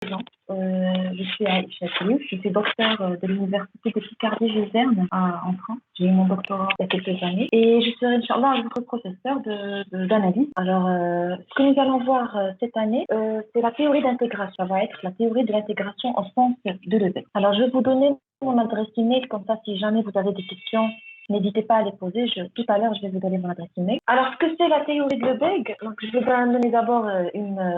Je suis à Châteauroux, je suis docteur de l'Université de Picardie-Jusserne en France. J'ai eu mon doctorat il y a quelques années et je serai, Inch'Allah, votre professeur d'analyse. Alors, ce que nous allons voir cette année, c'est la théorie d'intégration. Ça va être la théorie de l'intégration au sens de Lebesgue. Alors, je vais vous donner mon adresse email, comme ça, si jamais vous avez des questions, n'hésitez pas à les poser. Tout à l'heure, je vais vous donner mon adresse email. Alors, ce que c'est la théorie de Lebesgue, donc je vais vous donner d'abord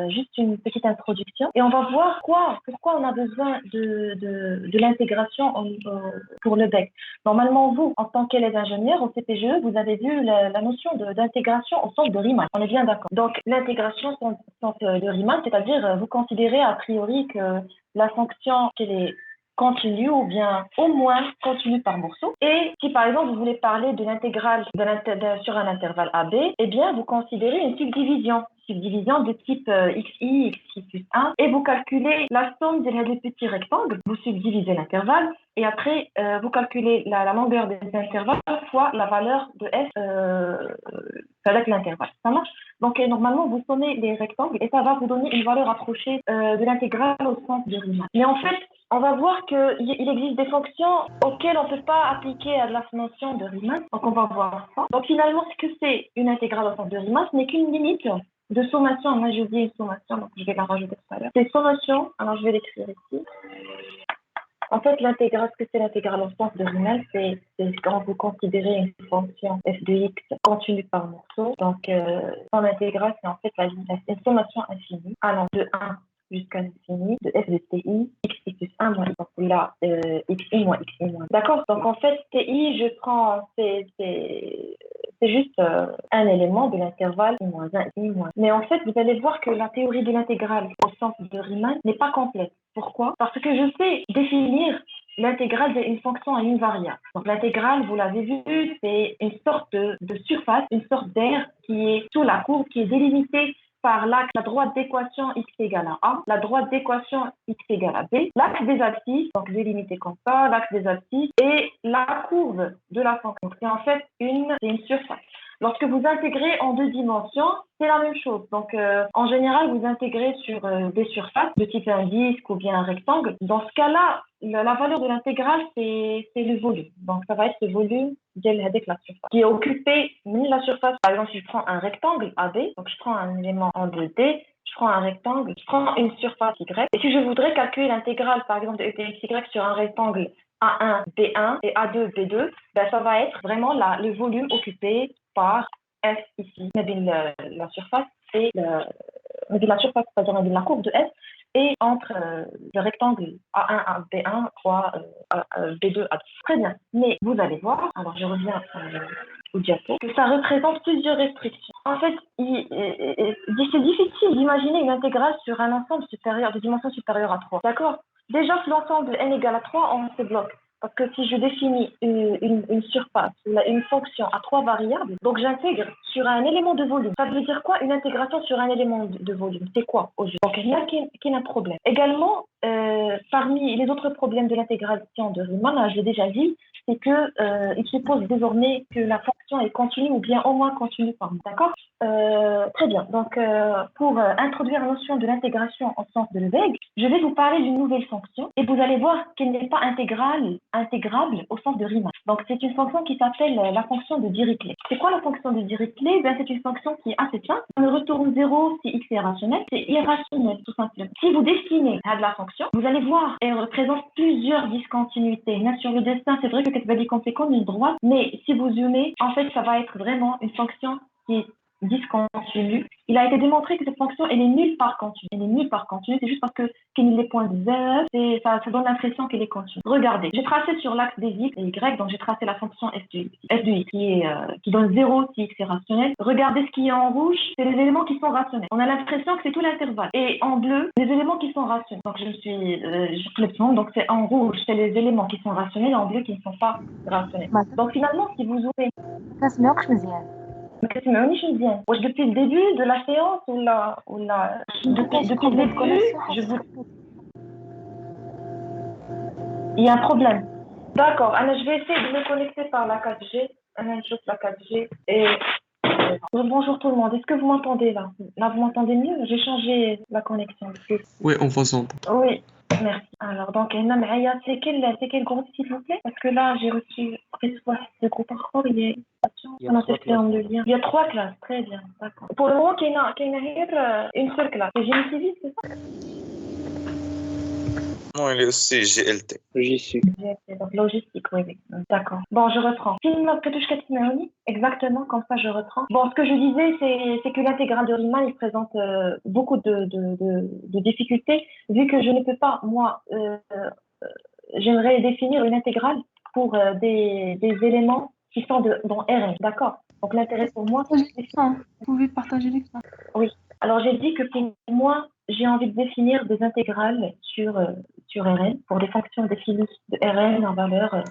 juste une petite introduction et on va voir pourquoi on a besoin de l'intégration pour Lebesgue. Normalement, vous, en tant qu'élève ingénieur au CPGE, vous avez vu la notion d'intégration au sens de Riemann. On est bien d'accord. Donc, l'intégration au sens de Riemann, c'est-à-dire vous considérez a priori que la fonction qu'elle est continue ou bien au moins continue par morceau. Et si par exemple vous voulez parler de l'intégrale sur un intervalle AB, eh bien vous considérez une subdivision de type xi plus 1 et vous calculez la somme des petits rectangles, vous subdivisez l'intervalle et après vous calculez la longueur des intervalles fois la valeur de f avec l'intervalle. Ça marche? Donc normalement vous sommez les rectangles et ça va vous donner une valeur approchée de l'intégrale au sens de Riemann. Mais en fait, on va voir qu'il existe des fonctions auxquelles on ne peut pas appliquer à la notion de Riemann. Donc, on va voir ça. Donc, finalement, ce que c'est une intégrale au sens de Riemann, ce n'est qu'une limite de sommation. Moi, j'ai oublié une sommation, donc je vais la rajouter tout à l'heure. C'est sommation, alors je vais l'écrire ici. En fait, l'intégrale, ce que c'est l'intégrale au sens de Riemann, c'est quand vous considérez une fonction f de x continue par morceau. Donc, son intégrale, c'est en fait une sommation infinie allant de 1 jusqu'à l'infini de f de ti, xi plus 1 moins donc là, xi moins xi moins. D'accord? Donc en fait, ti, je prends, c'est juste un élément de l'intervalle i moins 1, i moins. Mais en fait, vous allez voir que la théorie de l'intégrale au sens de Riemann n'est pas complète. Pourquoi? Parce que je sais définir l'intégrale d'une fonction à une variable. Donc l'intégrale, vous l'avez vu, c'est une sorte de surface, une sorte d'aire qui est sous la courbe, qui est délimitée par l'axe, la droite d'équation x égale à A, la droite d'équation x égale à B, l'axe des abscisses, donc délimité comme ça, l'axe des abscisses, et la courbe de la fonction. Donc c'est en fait une surface. Lorsque vous intégrez en deux dimensions, c'est la même chose. Donc, en général, vous intégrez sur des surfaces de type un disque ou bien un rectangle. Dans ce cas-là, la valeur de l'intégrale, c'est le volume. Donc, ça va être le volume avec la surface qui est occupé de la surface. Par exemple, si je prends un rectangle AB, donc je prends un élément en 2D, je prends un rectangle, je prends une surface Y. Et si je voudrais calculer l'intégrale, par exemple, de y sur un rectangle A1, B1 et A2, B2, ben, ça va être vraiment le volume occupé par F ici, la surface et la surface, c'est-à-dire la courbe de F, et entre le rectangle A1, B1, fois B2, A2. Très bien, mais vous allez voir, alors je reviens au diapo, que ça représente plusieurs restrictions. En fait, c'est difficile d'imaginer une intégrale sur un ensemble supérieur, de dimension supérieure à 3. D'accord? Déjà, si l'ensemble n égale à 3, on se bloque. Parce que si je définis une surface, une fonction à 3 variables, donc j'intègre sur un élément de volume. Ça veut dire quoi? Une intégration sur un élément de volume. C'est quoi au juste? Donc rien qui est un problème. Également, parmi les autres problèmes de l'intégration de Riemann, je l'ai déjà dit, c'est que il suppose désormais que la fonction est continue ou bien au moins continue par moment. D'accord? Très bien. Donc, pour introduire la notion de l'intégration en sens de Lebesgue, je vais vous parler d'une nouvelle fonction et vous allez voir qu'elle n'est pas intégrable au sens de Riemann. Donc, c'est une fonction qui s'appelle la fonction de Dirichlet. C'est quoi la fonction de Dirichlet? Ben, c'est une fonction qui est assez simple. On retourne 0 si x est rationnel. C'est irrationnel, tout simplement. Si vous dessinez à de la fonction, vous allez voir qu'elle représente plusieurs discontinuités. Là, sur le dessin, c'est vrai que cette valeur c'est comme une droite, mais si vous zoomez, en fait, ça va être vraiment une fonction qui est discontinue. Il a été démontré que cette fonction, elle est nulle part continue. Elle est nulle part continue, c'est juste parce que qu'il les points de Z, ça donne l'impression qu'elle est continue. Regardez, j'ai tracé sur l'axe des X et Y, donc j'ai tracé la fonction f de X qui donne 0 si X est rationnel. Regardez ce qui est en rouge, c'est les éléments qui sont rationnels. On a l'impression que c'est tout l'intervalle. Et en bleu, les éléments qui sont rationnels. Donc je me suis, donc c'est en rouge, c'est les éléments qui sont rationnels, en bleu qui ne sont pas rationnels. Donc finalement, si vous ouvrez... ما تسمعونيش مزيان واش depuis le début de la séance ولا depuis le début je vous il y a un problème. D'accord, alors je vais essayer de me connecter par la 4G. Je la 4G et Bonjour tout le monde. Est-ce que vous m'entendez là? Là, vous m'entendez mieux? J'ai changé la connexion. Oui, on vous entend. Oui, merci. Alors, donc, Emma Maaya, c'est quel groupe, s'il vous plaît? Parce que là, j'ai reçu ce groupe encore, il est. Il y a On a 3 testé en classes. le lien. Il y a 3 classes, très bien, d'accord. Pour le moment, qu'il y a une seule classe. C'est génie civil, c'est ça? Non, il est aussi GLT. Logistique. Donc, logistique, oui, oui. D'accord. Bon, je reprends. Exactement, comme ça, je reprends. Bon, ce que je disais, c'est que l'intégrale de Riemann, il présente beaucoup de difficultés, vu que je ne peux pas, moi, j'aimerais définir une intégrale pour des éléments qui sont dans Rn, d'accord? Donc, l'intérêt pour moi, Vous pouvez partager l'écran. oui. Alors, j'ai dit que pour moi, j'ai envie de définir des intégrales sur Rn, pour des fonctions définies de Rn en valeur.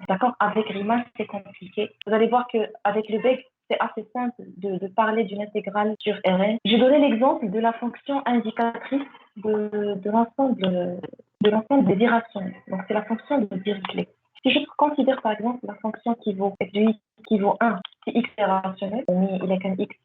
D'accord? Avec Riemann, c'est compliqué. Vous allez voir qu'avec le Beck, c'est assez simple de parler d'une intégrale sur Rn. J'ai donné l'exemple de la fonction indicatrice de l'ensemble des irrationnels. Donc, c'est la fonction de Dirichlet. Si je considère par exemple la fonction qui vaut f de x qui vaut 1, si x est rationnel, il est qu'un x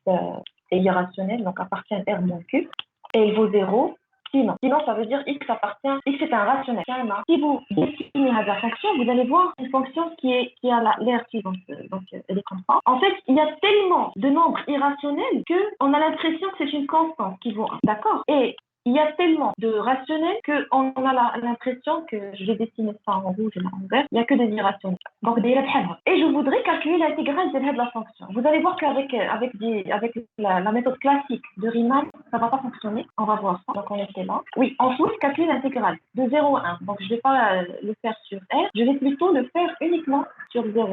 est irrationnel, donc appartient à R moins Q, et il vaut 0, sinon ça veut dire x est un rationnel. Si vous définissez la fonction, vous allez voir une fonction qui a l'air suivante, donc elle est comme ça. En fait, il y a tellement de nombres irrationnels qu'on a l'impression que c'est une constante qui vaut 1, d'accord? Et il y a tellement de rationnels qu'on a l'impression que, je vais dessiner ça en rouge et en vert, il n'y a que des irrationnels. Donc, des irrationnels. Et je voudrais calculer l'intégrale de la fonction. Vous allez voir qu'avec la méthode classique de Riemann, ça ne va pas fonctionner. On va voir ça. Donc, on était là. Oui, on faut calculer l'intégrale de 0 à 1. Donc, je ne vais pas le faire sur R. Je vais plutôt le faire uniquement sur 0 à 1.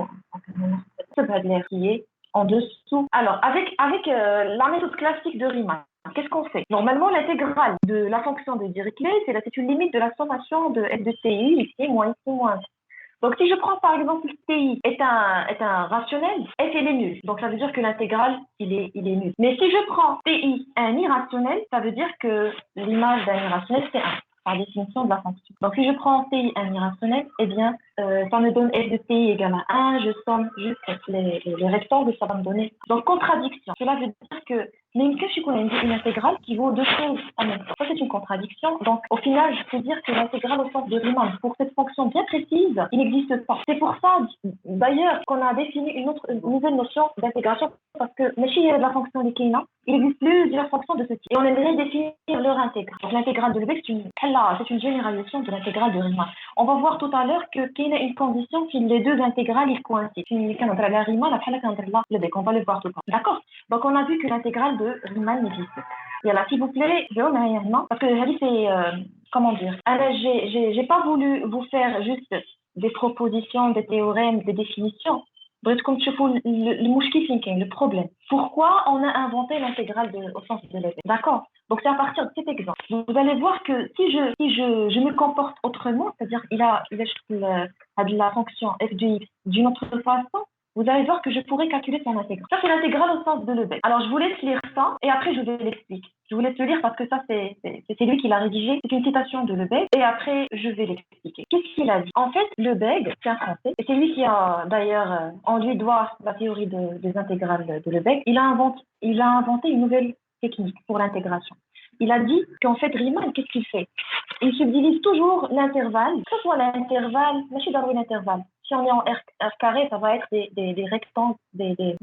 Donc, ça va de l'air qui est en dessous. Alors, avec la méthode classique de Riemann, qu'est-ce qu'on fait? Normalement, l'intégrale de la fonction de Dirichlet, c'est une limite de la sommation de f de ti, ici, moins ici, moins ici. Donc, si je prends par exemple ti est un rationnel, f elle est nulle. Donc, ça veut dire que l'intégrale, il est nul. Mais si je prends ti un irrationnel, ça veut dire que l'image d'un irrationnel, c'est 1, par définition de la fonction. Donc, si je prends ti un irrationnel, eh bien, ça me donne f de ti égale à 1, je somme juste les rectangles, ça va me donner. Donc, contradiction. Cela veut dire que même que je connais une intégrale qui vaut 2 choses en même temps. Ça, c'est une contradiction. Donc, au final, je peux dire que l'intégrale au sens de Riemann, pour cette fonction bien précise, il n'existe pas. C'est pour ça, d'ailleurs, qu'on a défini une nouvelle notion d'intégration, parce que, mais si il y a de la fonction de Keynes, il existe plusieurs fonctions de ce type. Et on aimerait définir leur intégrale. Donc, l'intégrale de Lebesgue, c'est une généralisation de l'intégrale de Riemann. On va voir tout à l'heure que Keynes a une condition si les deux intégrales, ils coïncident. Si on a la Riemann, on va le voir tout le temps. D'accord? Donc, on a vu que l'intégrale de Riemann n'existe pas. Yalla, s'il vous plaît, parce que c'est, comment dire, alors, j'ai pas voulu vous faire juste des propositions, des théorèmes, des définitions. Bref, comme tu vois, le problème. Pourquoi on a inventé l'intégrale au sens de l'effet? D'accord? Donc, c'est à partir de cet exemple. Vous allez voir que si je me comporte autrement, c'est-à-dire il a la fonction f de x d'une autre façon, vous allez voir que je pourrais calculer son intégrale. Ça, c'est l'intégrale au sens de Lebesgue. Alors, je vous laisse lire ça et après, je vais l'expliquer. Je vous laisse le lire parce que ça, c'est lui qui l'a rédigé. C'est une citation de Lebesgue et après, je vais l'expliquer. Qu'est-ce qu'il a dit? En fait, Lebesgue, c'est un Français et c'est lui qui a, d'ailleurs, on lui doit la théorie des intégrales de Lebesgue. Il a inventé une nouvelle technique pour l'intégration. Il a dit qu'en fait, Riemann, qu'est-ce qu'il fait? Il subdivise toujours l'intervalle, que ce soit l'intervalle, mais je suis dans l'intervalle. Si on est en R carré, ça va être des rectangles, des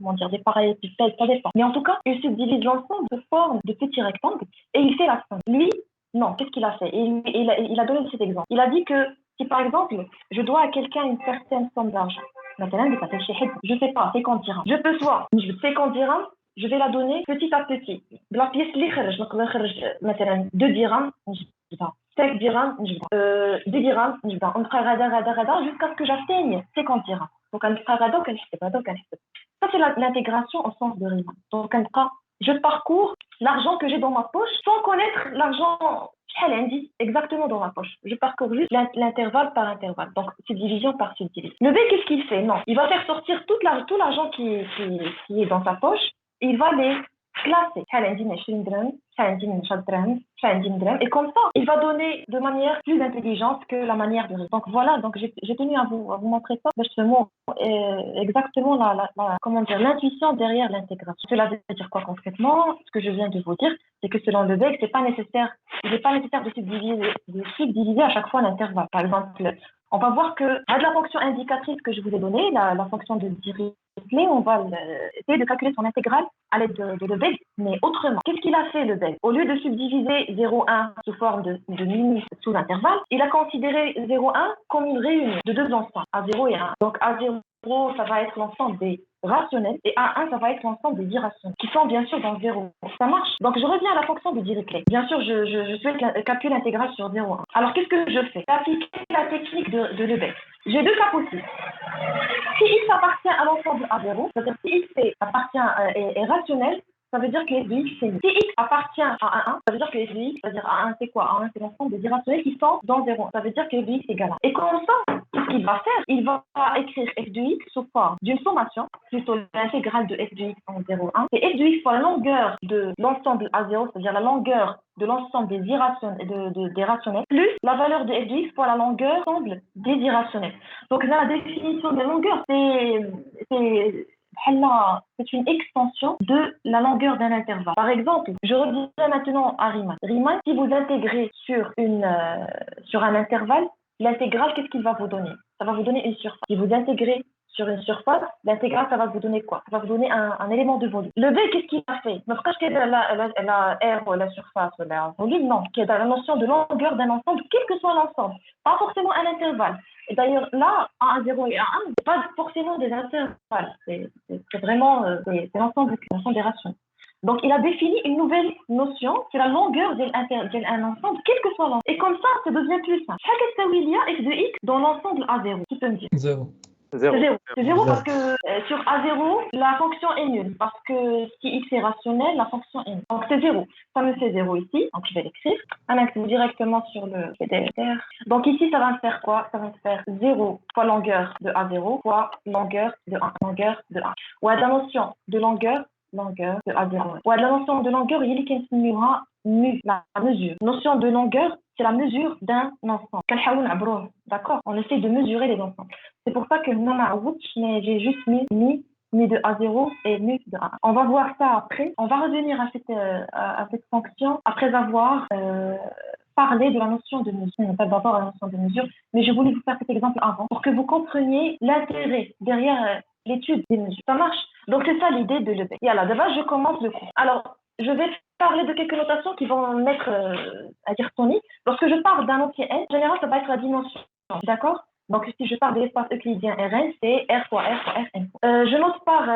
parallélépipèdes, ça dépend. Mais en tout cas, il subdivise l'ensemble de formes de petits rectangles et il fait la somme. Lui, non, qu'est-ce qu'il a fait? Il a donné cet exemple. Il a dit que si par exemple, je dois à quelqu'un une certaine somme d'argent, je sais pas, 50 dirhams. Je peux soit 50 dirhams, je vais la donner petit à petit. La pièce اللي خرج مثلا 2 dirhams, 5 dirhams, 2 dirhams, on fera jusqu'à ce que j'atteigne 50 dirhams. Donc, ça, c'est l'intégration au sens de Riemann. Donc, je parcours l'argent que j'ai dans ma poche sans connaître l'argent exactement dans ma poche. Je parcours juste l'intervalle par intervalle. Donc, subdivision par subdivision. Le B, qu'est-ce qu'il fait? Non, il va faire sortir tout l'argent qui est dans sa poche. Il va les classer. Et comme ça, il va donner de manière plus intelligente que la manière de résoudre. Donc voilà, donc j'ai tenu à vous montrer ça. Justement, exactement comment dire, l'intuition derrière l'intégration. Cela veut dire quoi concrètement? Ce que je viens de vous dire, c'est que selon le BEC, il n'est pas nécessaire de subdiviser à chaque fois l'intervalle. Par exemple, on va voir que la fonction indicatrice que je vous ai donnée, la fonction de Dirichlet, on va essayer de calculer son intégrale à l'aide de Lebesgue, mais autrement. Qu'est-ce qu'il a fait, Lebesgue? Au lieu de subdiviser 0,1 sous forme de minus sous intervalle, il a considéré 0,1 comme une réunion de deux ensembles, A0 et A1. Donc A0, ça va être l'ensemble des rationnels et A1, ça va être l'ensemble des irrationnels, qui sont bien sûr dans 0. Ça marche. Donc je reviens à la fonction de Dirichlet. Bien sûr, je souhaite calculer l'intégrale sur 0,1. Alors qu'est-ce que je fais? Appliquer la technique de Lebesgue. J'ai deux cas possibles. Si X appartient à l'ensemble A0, c'est-à-dire si X est rationnel, ça veut dire que f de X c'est nul. Si X appartient à 1, ça veut dire que f de X, c'est-à-dire A1 c'est quoi? A1 c'est l'ensemble des irrationnels qui sont dans 0. Ça veut dire que f de X est égal à 1. Et comme ça, ce qu'il va faire, il va écrire f de X sous forme d'une sommation, plutôt l'intégrale de f de X en 0,1. C'est f de X fois la longueur de l'ensemble A0, c'est-à-dire la longueur de l'ensemble des irrationnels, des rationnels, plus la valeur de f de X fois la longueur de l'ensemble des irrationnels. Donc là, la définition de longueur, c'est une extension de la longueur d'un intervalle. Par exemple, je reviens maintenant à Riemann. Riemann, si vous intégrez sur un intervalle, l'intégrale, qu'est-ce qu'il va vous donner? Ça va vous donner une surface. Si vous intégrez sur une surface, l'intégrale, ça va vous donner quoi? Ça va vous donner un élément de volume. Le B, qu'est-ce qu'il a fait? Donc, quand la R ou la surface ou la volume, non, qui est dans la notion de longueur d'un ensemble, quel que soit l'ensemble, pas forcément un intervalle. Et d'ailleurs, là, A0 et A1, c'est pas forcément des intervalles. C'est vraiment c'est l'ensemble des rationnels. Donc, il a défini une nouvelle notion, c'est la longueur d'un ensemble, quel que soit l'ensemble. Et comme ça devient plus simple. Chaque il y a f de x dans l'ensemble A0. Tu peux me dire? 0. C'est 0. C'est 0 parce que sur A0, la fonction est nulle. Parce que si x est rationnel, la fonction est nulle. Donc, c'est 0. Ça me fait 0 ici. Donc, je vais l'écrire. Directement sur le PDF. Donc, ici, ça va me faire quoi? Ça va me faire 0 fois longueur de A0 fois longueur de 1. Longueur de 1. Ou à la notion de longueur de A0. Ou à la notion de longueur, il y a la mesure. Notion de longueur, c'est la mesure d'un ensemble. D'accord? On essaie de mesurer les ensembles. C'est pour ça que j'ai juste mis de A0 et mu de A1. On va voir ça après. On va revenir à cette fonction après avoir parlé de la notion de mesure. On n'a pas d'abord la notion de mesure, mais je voulais vous faire cet exemple avant pour que vous compreniez l'intérêt derrière l'étude des mesures. Ça marche? Donc, c'est ça l'idée de Lebesgue. Et alors, de base, je commence le cours. Alors, je vais parler de quelques notations qui vont mettre à dire tonique. Lorsque je parle d'un entier n, en général, ça va être la dimension. D'accord? Donc, si je parle de l'espace euclidien Rn, c'est R fois R fois Rn. Je note par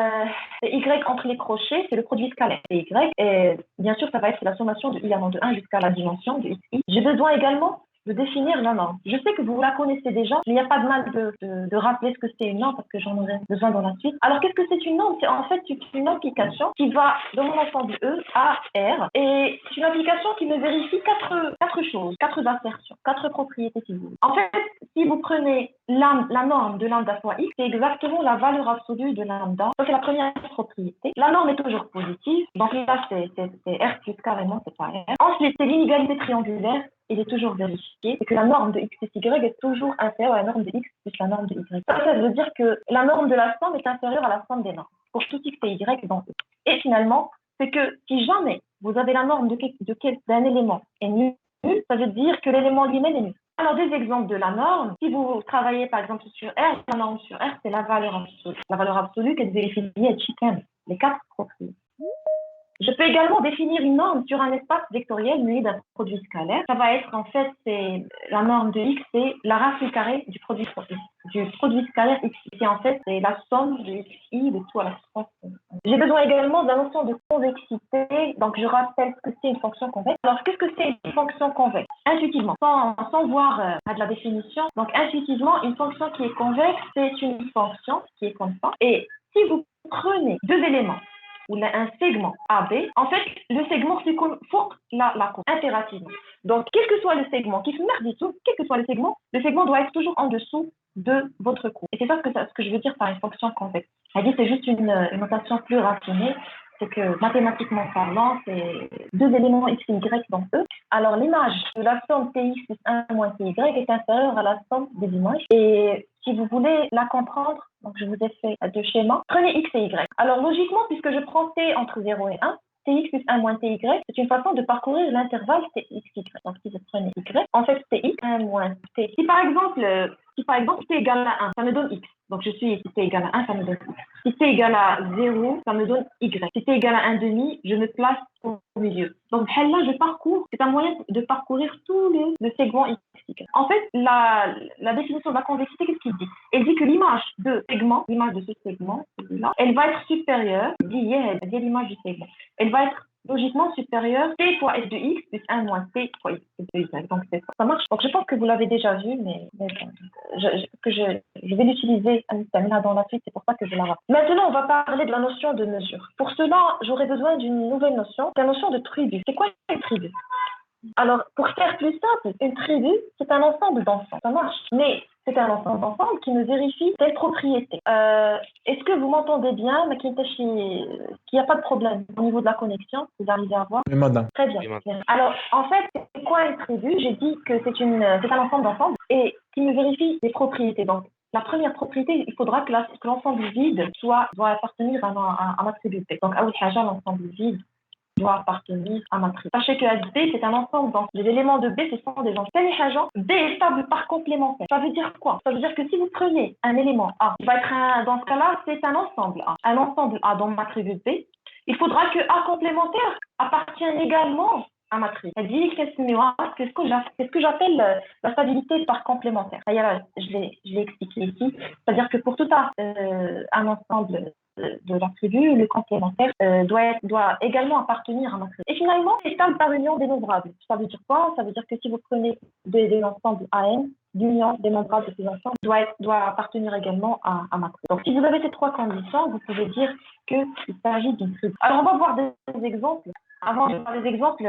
Y entre les crochets, c'est le produit scalaire. C'est Y. Et bien sûr, ça va être la sommation de I allant de 1 jusqu'à la dimension de xi. J'ai besoin également de définir la norme. Je sais que vous la connaissez déjà, mais il n'y a pas de mal de rappeler ce que c'est une norme parce que j'en aurai besoin dans la suite. Alors, qu'est-ce que c'est une norme? C'est en fait une application qui va dans mon ensemble E à R et c'est une application qui me vérifie quatre choses, 4 assertions, 4 propriétés si vous voulez. En fait, si vous prenez la norme de lambda fois x, c'est exactement la valeur absolue de lambda. Ça, c'est la première propriété. La norme est toujours positive, donc là, c'est R plus carrément, c'est pas R. Ensuite, c'est l'inégalité triangulaire. Il est toujours vérifié, et que la norme de x plus y est toujours inférieure à la norme de x plus la norme de y. Ça veut dire que la norme de la somme est inférieure à la somme des normes, pour tout x et y dans E. Et finalement, c'est que si jamais vous avez la norme d'un élément est nulle, ça veut dire que l'élément lui-même est nul. Alors, des exemples de la norme, si vous travaillez par exemple sur R, la norme sur R, c'est la valeur absolue. La valeur absolue qu'elle vérifie est chicken, les 4 propriétés. Je peux également définir une norme sur un espace vectoriel muni d'un produit scalaire. Ça va être en fait, la norme de x, c'est la racine carrée du produit scalaire x. Et en fait, c'est la somme de xi de tout à la surface. J'ai besoin également de la notion de convexité. Donc, je rappelle ce que c'est une fonction convexe. Alors, qu'est-ce que c'est une fonction convexe? Intuitivement, sans voir de la définition. Donc, intuitivement, une fonction qui est convexe, c'est une fonction qui est comme ça. Et si vous prenez deux éléments, ou un segment AB, en fait, le segment faut la courbe, impérativement. Donc, quel que soit le segment, quel que soit le segment doit être toujours en dessous de votre courbe. Et c'est ça ce que je veux dire par une fonction convexe. C'est juste une notation plus raffinée c'est que mathématiquement parlant, c'est deux éléments x et y dans E. Alors l'image de la somme tx plus 1 moins ty est inférieure à la somme des images. Et si vous voulez la comprendre, donc je vous ai fait deux schémas, prenez x et y. Alors logiquement, puisque je prends t entre 0 et 1, tx plus 1 moins ty, c'est une façon de parcourir l'intervalle txy. Donc si vous prenez y, en fait tx 1 moins t. Si par exemple t égale à 1, ça me donne x. Donc je suis, si t égale à 1, ça me donne x. Si t égale à 0, ça me donne y. Si t égale à 1,5, je me place au milieu. Donc là, je parcours, c'est un moyen de parcourir tous le segment x. En fait, la définition de la convexité, qu'est-ce qu'il dit? Elle dit que l'image de ce segment, celui-là, elle va être supérieure, liée à l'image du segment. Elle va être logiquement supérieure t fois f de x plus 1 moins t fois f de y. Donc ça marche. Donc je pense que vous l'avez déjà vu, mais bon, je vais l'utiliser dans la suite, c'est pour ça que je la rappelle. Maintenant, on va parler de la notion de mesure. Pour cela, j'aurais besoin d'une nouvelle notion, la notion de tribu. C'est quoi une tribu? Alors, pour faire plus simple, une tribu, c'est un ensemble d'ensembles. Ça marche. Mais c'est un ensemble d'ensembles qui me vérifie telle propriété. Est-ce que vous m'entendez bien, mais qu'il n'y a pas de problème au niveau de la connexion? Vous arrivez à voir? Oui, madame. Très bien. Oui, madame. Alors, en fait, c'est quoi une tribu? J'ai dit que c'est un ensemble d'ensembles et qui me vérifie des propriétés. Donc, la première propriété, il faudra que l'ensemble vide doit appartenir à ma tribu B. Donc, à l'ensemble vide doit appartenir à ma tribu. Sachez que B, c'est un ensemble d'ensembles. Les éléments de B, ce sont des ensembles. B est stable par complémentaire. Ça veut dire quoi? Ça veut dire que si vous prenez un élément A, il va être dans ce cas-là, c'est un ensemble A. Un ensemble A dans ma tribu B, il faudra que A complémentaire appartienne également à ma tribu. Elle dit c'est ce que j'appelle la stabilité par complémentaire. D'ailleurs, je l'ai expliqué ici. C'est-à-dire que pour tout un ensemble de la tribu, le complémentaire doit également appartenir à ma tribu. Et finalement, c'est stable par union dénombrable. Ça veut dire quoi? Ça veut dire que si vous prenez des ensembles AN, l'union dénombrable de ces ensembles doit appartenir également à ma tribu. Donc, si vous avez ces trois conditions, vous pouvez dire qu'il s'agit d'une tribu. Alors, on va voir des exemples. Avant de voir des exemples,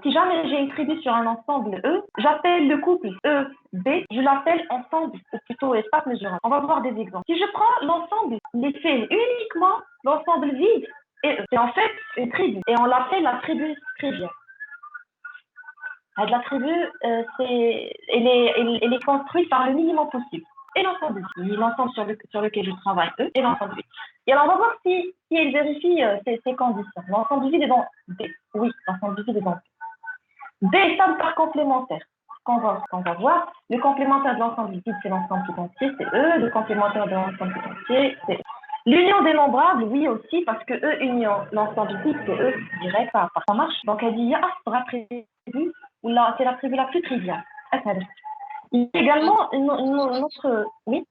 si jamais j'ai une tribu sur un ensemble E, j'appelle le couple E, B, je l'appelle ensemble, ou plutôt espace mesurable. On va voir des exemples. Si je prends l'ensemble, l'effet uniquement l'ensemble vide, et c'est en fait une tribu, et on l'appelle la tribu triviale. La tribu, elle est construite par le minimum possible. Et l'ensemble vide, l'ensemble sur lequel je travaille, E, et l'ensemble vide. Et alors, on va voir si elle vérifie ces conditions. L'ensemble vide est dans B. Oui, l'ensemble vide est dans B. B est stable par complémentaire. Qu'on va voir, le complémentaire de l'ensemble vide, c'est l'ensemble tout entier, c'est E. Le complémentaire de l'ensemble tout entier, c'est E. L'union dénombrable, oui aussi, parce que E union l'ensemble vide, c'est E direct, ça marche. Donc, elle dit, sera prévu, ou là, c'est la tribu la plus triviale. Il y a également une autre... Oui.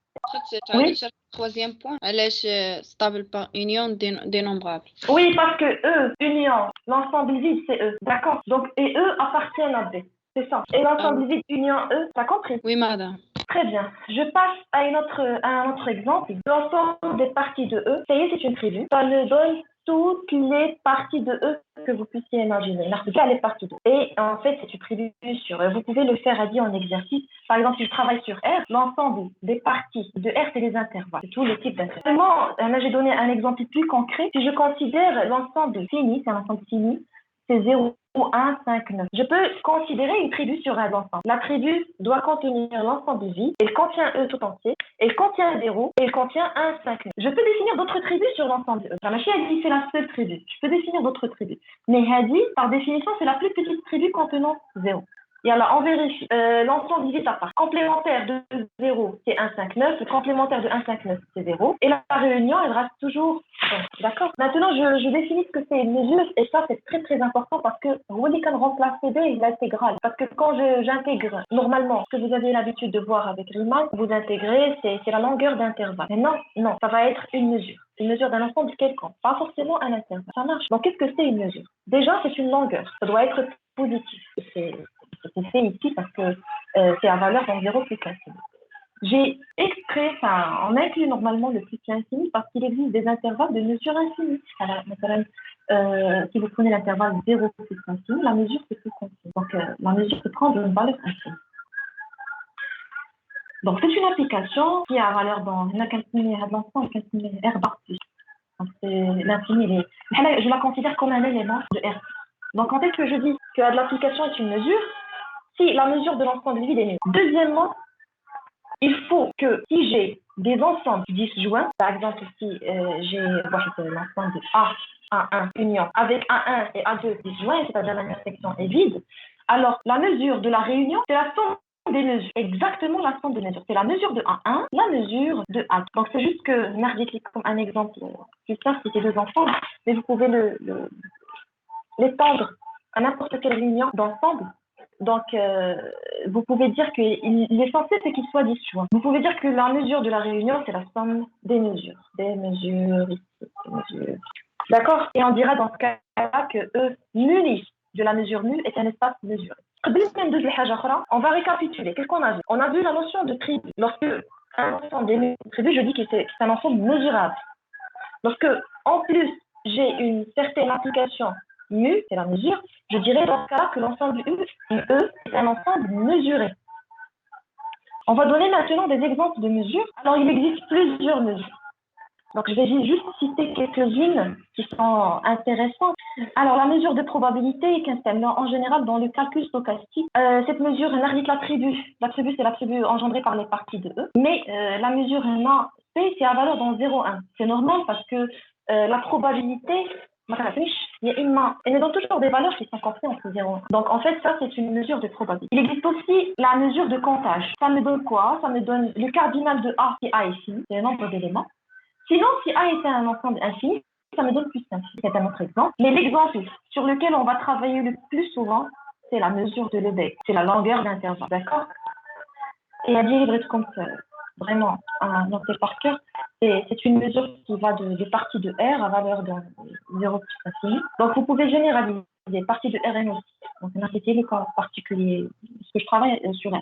Oui. Le troisième point, elle est stable par union dénombrable. Oui, parce que E, union, l'ensemble vide, c'est E. D'accord. Donc, et E appartiennent à B. C'est ça. Et l'ensemble vide, union E, t'as compris? Oui, madame. Très bien. Je passe à un autre exemple. L'ensemble des parties de E, ça y est, c'est une tribu. Ça me donne toutes les parties de E que vous puissiez imaginer. L'article, les parties de E. Et en fait, c'est une tribu sur E. Vous pouvez le faire en exercice. Par exemple, si je travaille sur R, l'ensemble des parties de R, c'est les intervalles. C'est tous les types d'intervalles. Là, j'ai donné un exemple plus concret. Si je considère l'ensemble fini, c'est un ensemble fini, c'est 0, 1, 5, 9. Je peux considérer une tribu sur un ensemble. La tribu doit contenir l'ensemble vide. Elle contient E tout entier. Elle contient 0 et elle contient 1, 5, 9. Je peux définir d'autres tribus sur l'ensemble E. La machine, elle dit c'est la seule tribu. Je peux définir d'autres tribus. Mais Hadi, par définition, c'est la plus petite tribu contenant 0. Et alors, on vérifie. L'ensemble vide à part. Complémentaire de 0, c'est 1, 5, 9. Le complémentaire de 1, 5, 9, c'est 0. Et la réunion, elle reste toujours 1. D'accord? Maintenant, je définis ce que c'est une mesure. Et ça, c'est très, très important parce que vous voulez qu'on remplace B l'intégrale. Parce que quand j'intègre, normalement, ce que vous avez l'habitude de voir avec Riemann, vous intégrez, c'est la longueur d'intervalle. Mais non, ça va être une mesure. Une mesure d'un ensemble quelconque. Pas forcément un intervalle. Ça marche. Donc, qu'est-ce que c'est une mesure? Déjà, c'est une longueur. Ça doit être positif. C'est fait ici parce que c'est à valeur dans 0 plus l'infini. J'ai extrait, on inclut normalement le plus l'infini parce qu'il existe des intervalles de mesure infinie. Alors, si vous prenez l'intervalle 0 plus l'infini, la mesure c'est plus continue. Donc, la mesure peut prendre une valeur infinie. Donc, c'est une application qui a valeur dans l'ensemble, R bar plus. Donc, l'infini, je la considère comme un élément de R. Donc, quand est-ce que je dis que de l'application est une mesure? Si la mesure de l'ensemble vide est nulle. Deuxièmement, il faut que si j'ai des ensembles disjoints, par exemple si j'ai l'ensemble de A1 union avec A1 et A2 disjoints, c'est-à-dire l'intersection est vide, alors la mesure de la réunion, c'est la somme des mesures, exactement la somme des mesures. C'est la mesure de A1, la mesure de A2. Donc c'est juste que Merdic comme un exemple plus simple, c'était deux ensembles, mais vous pouvez l'étendre à n'importe quelle réunion d'ensemble. Donc, vous pouvez dire que l'essentiel, c'est qu'il soit disjoint. Vous pouvez dire que la mesure de la réunion, c'est la somme des mesures. Des mesures, ici, des mesures. D'accord? Et on dira dans ce cas-là que E muni de la mesure nulle est un espace mesuré. On va récapituler. Qu'est-ce qu'on a vu? On a vu la notion de tribu. Lorsque un ensemble des tribus, je dis que c'est un ensemble mesurable. Lorsque, en plus, j'ai une certaine application mu, c'est la mesure, je dirais dans ce cas que l'ensemble E est un ensemble mesuré. On va donner maintenant des exemples de mesures. Alors, il existe plusieurs mesures. Donc, je vais juste citer quelques-unes qui sont intéressantes. Alors, la mesure de probabilité est qu'un en général, dans le calcul stochastique, cette mesure indique l'attribut. L'attribut, c'est l'attribut engendré par les parties de E. Mais la mesure NA, c'est à valeur dans 0,1. C'est normal parce que la probabilité, elle me donne toujours des valeurs qui sont comptées entre 0 et 1. Donc, en fait, ça, c'est une mesure de probabilité. Il existe aussi la mesure de comptage. Ça me donne quoi? Ça me donne le cardinal de A, si A est fini, c'est le nombre d'éléments. Sinon, si A était un ensemble infini, ça me donne plus infini. C'est un autre exemple. Mais l'exemple sur lequel on va travailler le plus souvent, c'est la mesure de Lebesgue. C'est la longueur d'intervalle. D'accord? Et à dire comme ça, vraiment, à noter par cœur, c'est une mesure qui va de partie de R à valeur de 0 plus infini. Donc, vous pouvez généraliser partie de Rn aussi. Donc, c'était le cas particulier, parce que je travaille sur R.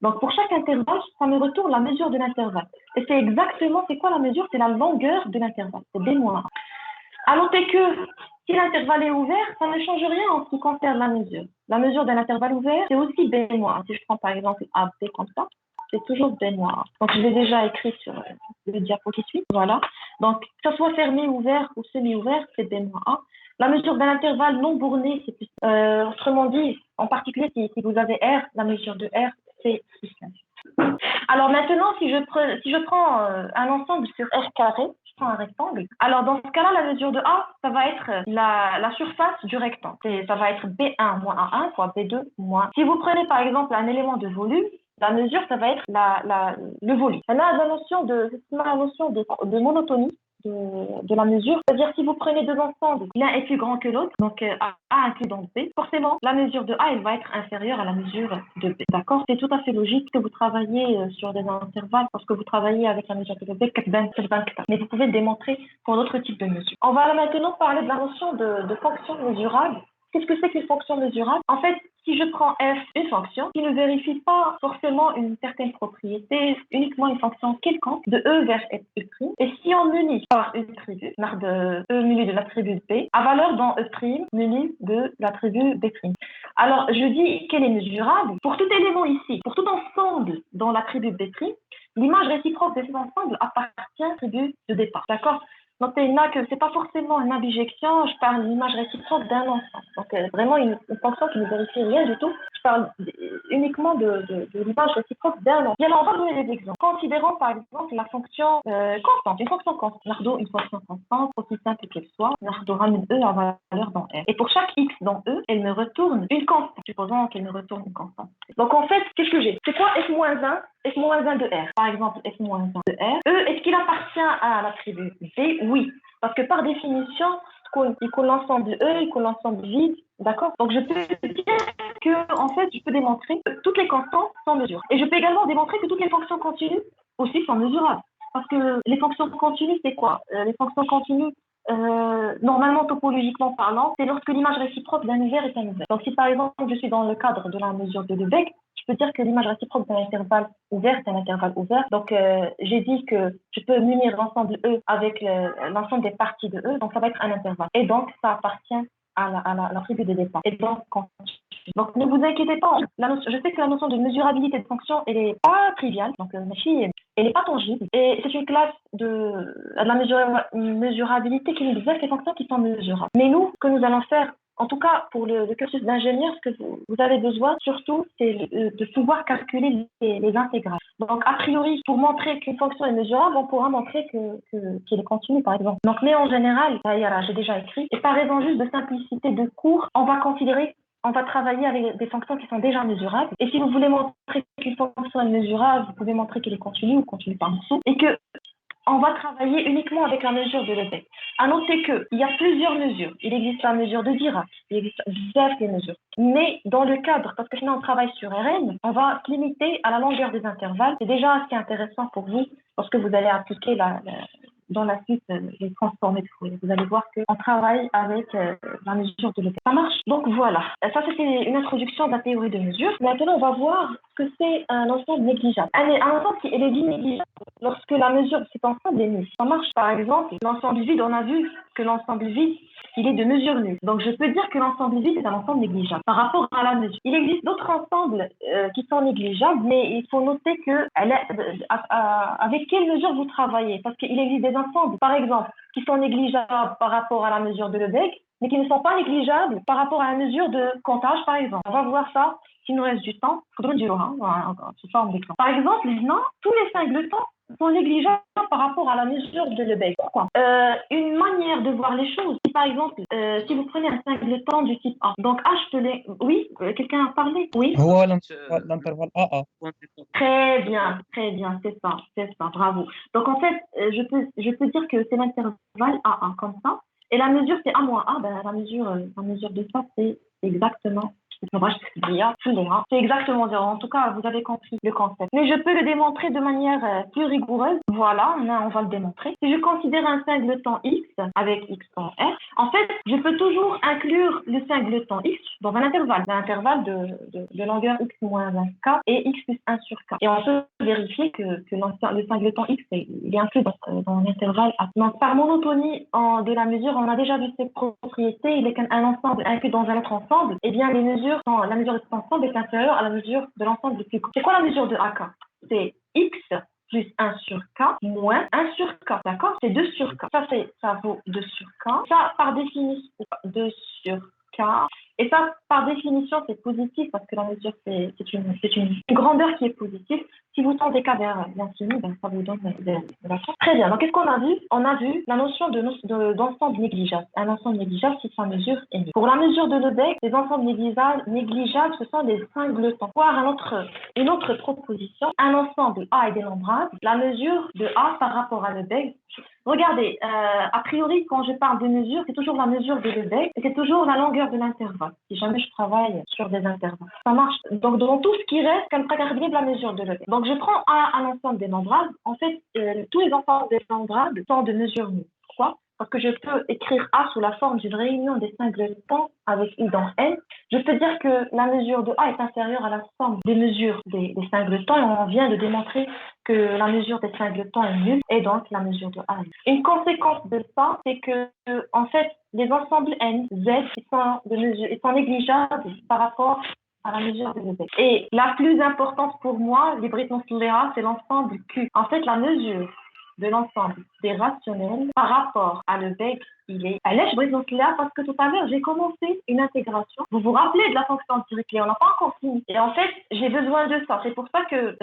Donc, pour chaque intervalle, ça me retourne la mesure de l'intervalle. Et c'est exactement, c'est quoi la mesure? C'est la longueur de l'intervalle, c'est B-1. À noter que si l'intervalle est ouvert, ça ne change rien en ce qui concerne la mesure. La mesure d'un intervalle ouvert, c'est aussi B-1. Si je prends par exemple AB comme ça, c'est toujours B-1. Donc, je l'ai déjà écrit sur le diapo qui suit. Voilà. Donc, que ce soit fermé, ouvert ou semi-ouvert, c'est B-1. La mesure d'un intervalle non borné, c'est plus. Autrement dit, en particulier, si vous avez R, la mesure de R, c'est plus simple. Alors maintenant, si je prends un ensemble sur R carré, je prends un rectangle. Alors dans ce cas-là, la mesure de A, ça va être la surface du rectangle. Ça va être B1 moins A1 fois B2 moins. Si vous prenez par exemple un élément de volume, la mesure, ça va être le volume. On a la notion de monotonie de la mesure. C'est-à-dire si vous prenez deux ensembles, l'un est plus grand que l'autre, donc A inclus dans B, forcément, la mesure de A, elle va être inférieure à la mesure de B. D'accord? C'est tout à fait logique que vous travaillez sur des intervalles parce que vous travaillez avec la mesure de B, mais vous pouvez le démontrer pour d'autres types de mesures. On va maintenant parler de la notion de fonction mesurable. Qu'est-ce que c'est qu'une fonction mesurable? En fait, si je prends f, une fonction qui ne vérifie pas forcément une certaine propriété, uniquement une fonction quelconque, de e vers e', et si on munit par une attribut, de e muni de l'attribut b, à valeur dans e' muni de l'attribut b'. Alors, je dis qu'elle est mesurable pour tout élément ici, pour tout ensemble dans l'attribut b', l'image réciproque de cet ensemble appartient à l'attribut de départ. D'accord? Notez là que ce n'est pas forcément une abjection, je parle d'une image réciproque d'un ensemble. Donc, vraiment une fonction qui ne vérifie rien du tout. Je parle uniquement de l'image réciproque d'un ensemble. Bien, on va donner des exemples. Considérons par exemple la fonction constante, une fonction constante. Une fonction constante, aussi simple qu'elle soit. Ramène E à valeur dans R. Et pour chaque X dans E, elle me retourne une constante. Supposons qu'elle me retourne une constante. Donc, en fait, qu'est-ce que j'ai? C'est quoi F-1? F-1 de R. Par exemple, F-1 de R. E, est-ce qu'il appartient à l'attribut B? Oui. Parce que par définition, il colle l'ensemble de E, il colle l'ensemble vide. D'accord? Donc, je peux dire que, en fait, je peux démontrer que toutes les constantes sont mesurables. Et je peux également démontrer que toutes les fonctions continues aussi sont mesurables. Parce que les fonctions continues, c'est quoi? Les fonctions continues, normalement, topologiquement parlant, c'est lorsque l'image réciproque d'un univers est un univers. Donc, si par exemple, je suis dans le cadre de la mesure de Lebesgue, je peux dire que l'image réciproque d'un intervalle ouvert, c'est un intervalle ouvert. Donc, j'ai dit que je peux munir l'ensemble E avec l'ensemble des parties de E, donc ça va être un intervalle. Et donc, ça appartient à l'attribut de départ. Et donc, ne vous inquiétez pas. Je sais que la notion de mesurabilité de fonction, elle n'est pas triviale. Donc, elle n'est pas tangible. Et c'est une classe de la mesurabilité qui nous exerce les fonctions qui sont mesurables. Mais nous, ce que nous allons faire, en tout cas, pour le cursus d'ingénieur, ce que vous avez besoin, surtout, c'est de pouvoir calculer les intégrales. Donc, a priori, pour montrer qu'une fonction est mesurable, on pourra montrer qu'elle est continue, par exemple. Donc, mais en général, d'ailleurs, j'ai déjà écrit, et par raison juste de simplicité de cours, on va travailler avec des fonctions qui sont déjà mesurables. Et si vous voulez montrer qu'une fonction est mesurable, vous pouvez montrer qu'elle est continue ou continue par dessous. Et que on va travailler uniquement avec la mesure de Lebesgue. À noter qu'il y a plusieurs mesures. Il existe la mesure de Dirac, il existe diverses mesures. Mais dans le cadre, parce que sinon on travaille sur Rn, on va se limiter à la longueur des intervalles. C'est déjà assez intéressant pour vous, parce que vous allez appliquer dans la suite les transformés de Fourier. Vous allez voir qu'on travaille avec la mesure de Lebesgue. Ça marche. Donc voilà. Ça, c'était une introduction de la théorie de mesure. Maintenant, on va voir ce que c'est un ensemble négligeable. Un ensemble qui est négligeable lorsque la mesure de cet ensemble est nulle. Ça marche. Par exemple, l'ensemble vide, on a vu que l'ensemble vide, il est de mesure nulle. Donc, je peux dire que l'ensemble vide est un ensemble négligeable par rapport à la mesure. Il existe d'autres ensembles qui sont négligeables, mais il faut noter que avec quelle mesure vous travaillez. Parce qu'il existe des ensembles, par exemple, qui sont négligeables par rapport à la mesure de Lebesgue, mais qui ne sont pas négligeables par rapport à la mesure de comptage, par exemple. On va voir ça s'il nous reste du temps. Sous forme d'exemple. Par exemple, maintenant, tous les singletons sont négligeables par rapport à la mesure de Lebesgue. Pourquoi? Une manière de voir les choses, si par exemple, si vous prenez un singleton du type A, donc H, oui, quelqu'un a parlé? Oui. هو l'intervalle AA. Très bien, c'est ça, bravo. Donc en fait, je peux dire que c'est l'intervalle AA, comme ça. Et la mesure, c'est A-A, ben, la mesure de ça, c'est exactement c'est exactement zéro. En tout cas, vous avez compris le concept. Mais je peux le démontrer de manière plus rigoureuse. Voilà, on va le démontrer. Si je considère un singleton X avec X en R, en fait, je peux toujours inclure le singleton X dans un intervalle de longueur X moins 1K et X plus 1 sur K. Et on peut vérifier que le singleton X il est inclus dans l'intervalle A. Donc, par monotonie de la mesure, on a déjà vu cette propriété. Il est qu'un ensemble inclus dans un autre ensemble. Eh bien, la mesure de cet ensemble est inférieure à la mesure de l'ensemble du plus grand. C'est quoi la mesure de AK? C'est X plus 1 sur K moins 1 sur K. D'accord? C'est 2 sur K. Ça vaut 2 sur K. Ça, par définition, 2 sur K. Et ça, par définition, c'est positif parce que la mesure, c'est une grandeur qui est positive. Si vous tendez K vers l'infini, ben, ça vous donne de la force. Très bien. Donc, qu'est-ce qu'on a vu? On a vu la notion d'ensemble négligeable. Un ensemble négligeable si sa mesure est nulle. Pour la mesure de Lebesgue, les ensembles négligeables, ce sont des singletons. Voir une autre proposition. Un ensemble A est dénombrable. La mesure de A par rapport à Lebesgue. Regardez, a priori, quand je parle de mesure, c'est toujours la mesure de Lebesgue et c'est toujours la longueur de l'intervalle. Si jamais je travaille sur des intervalles. Ça marche. Donc, dans tout ce qui reste, quand je regarde la mesure de Lebesgue. Donc, je prends un ensemble dénombrable. En fait, tous les ensembles dénombrables sont de mesure nulle. Pourquoi? Parce que je peux écrire A sous la forme d'une réunion des singletons avec I dans N. Je peux dire que la mesure de A est inférieure à la somme des mesures des singletons et on vient de démontrer que la mesure des singletons est nulle et donc la mesure de A est nulle. Une conséquence de ça, c'est que en fait, les ensembles N, Z, ils sont négligeables par rapport à la mesure de Lebesgue. Et la plus importante pour moi, c'est l'ensemble Q. En fait, la mesure de l'ensemble des rationnels par rapport à Lebesgue, il est à l'èche-brisson-là parce que tout à l'heure, j'ai commencé une intégration. Vous vous rappelez de la fonction Dirichlet, on n'a pas encore fini. Et en fait, j'ai besoin de ça. C'est pour ça que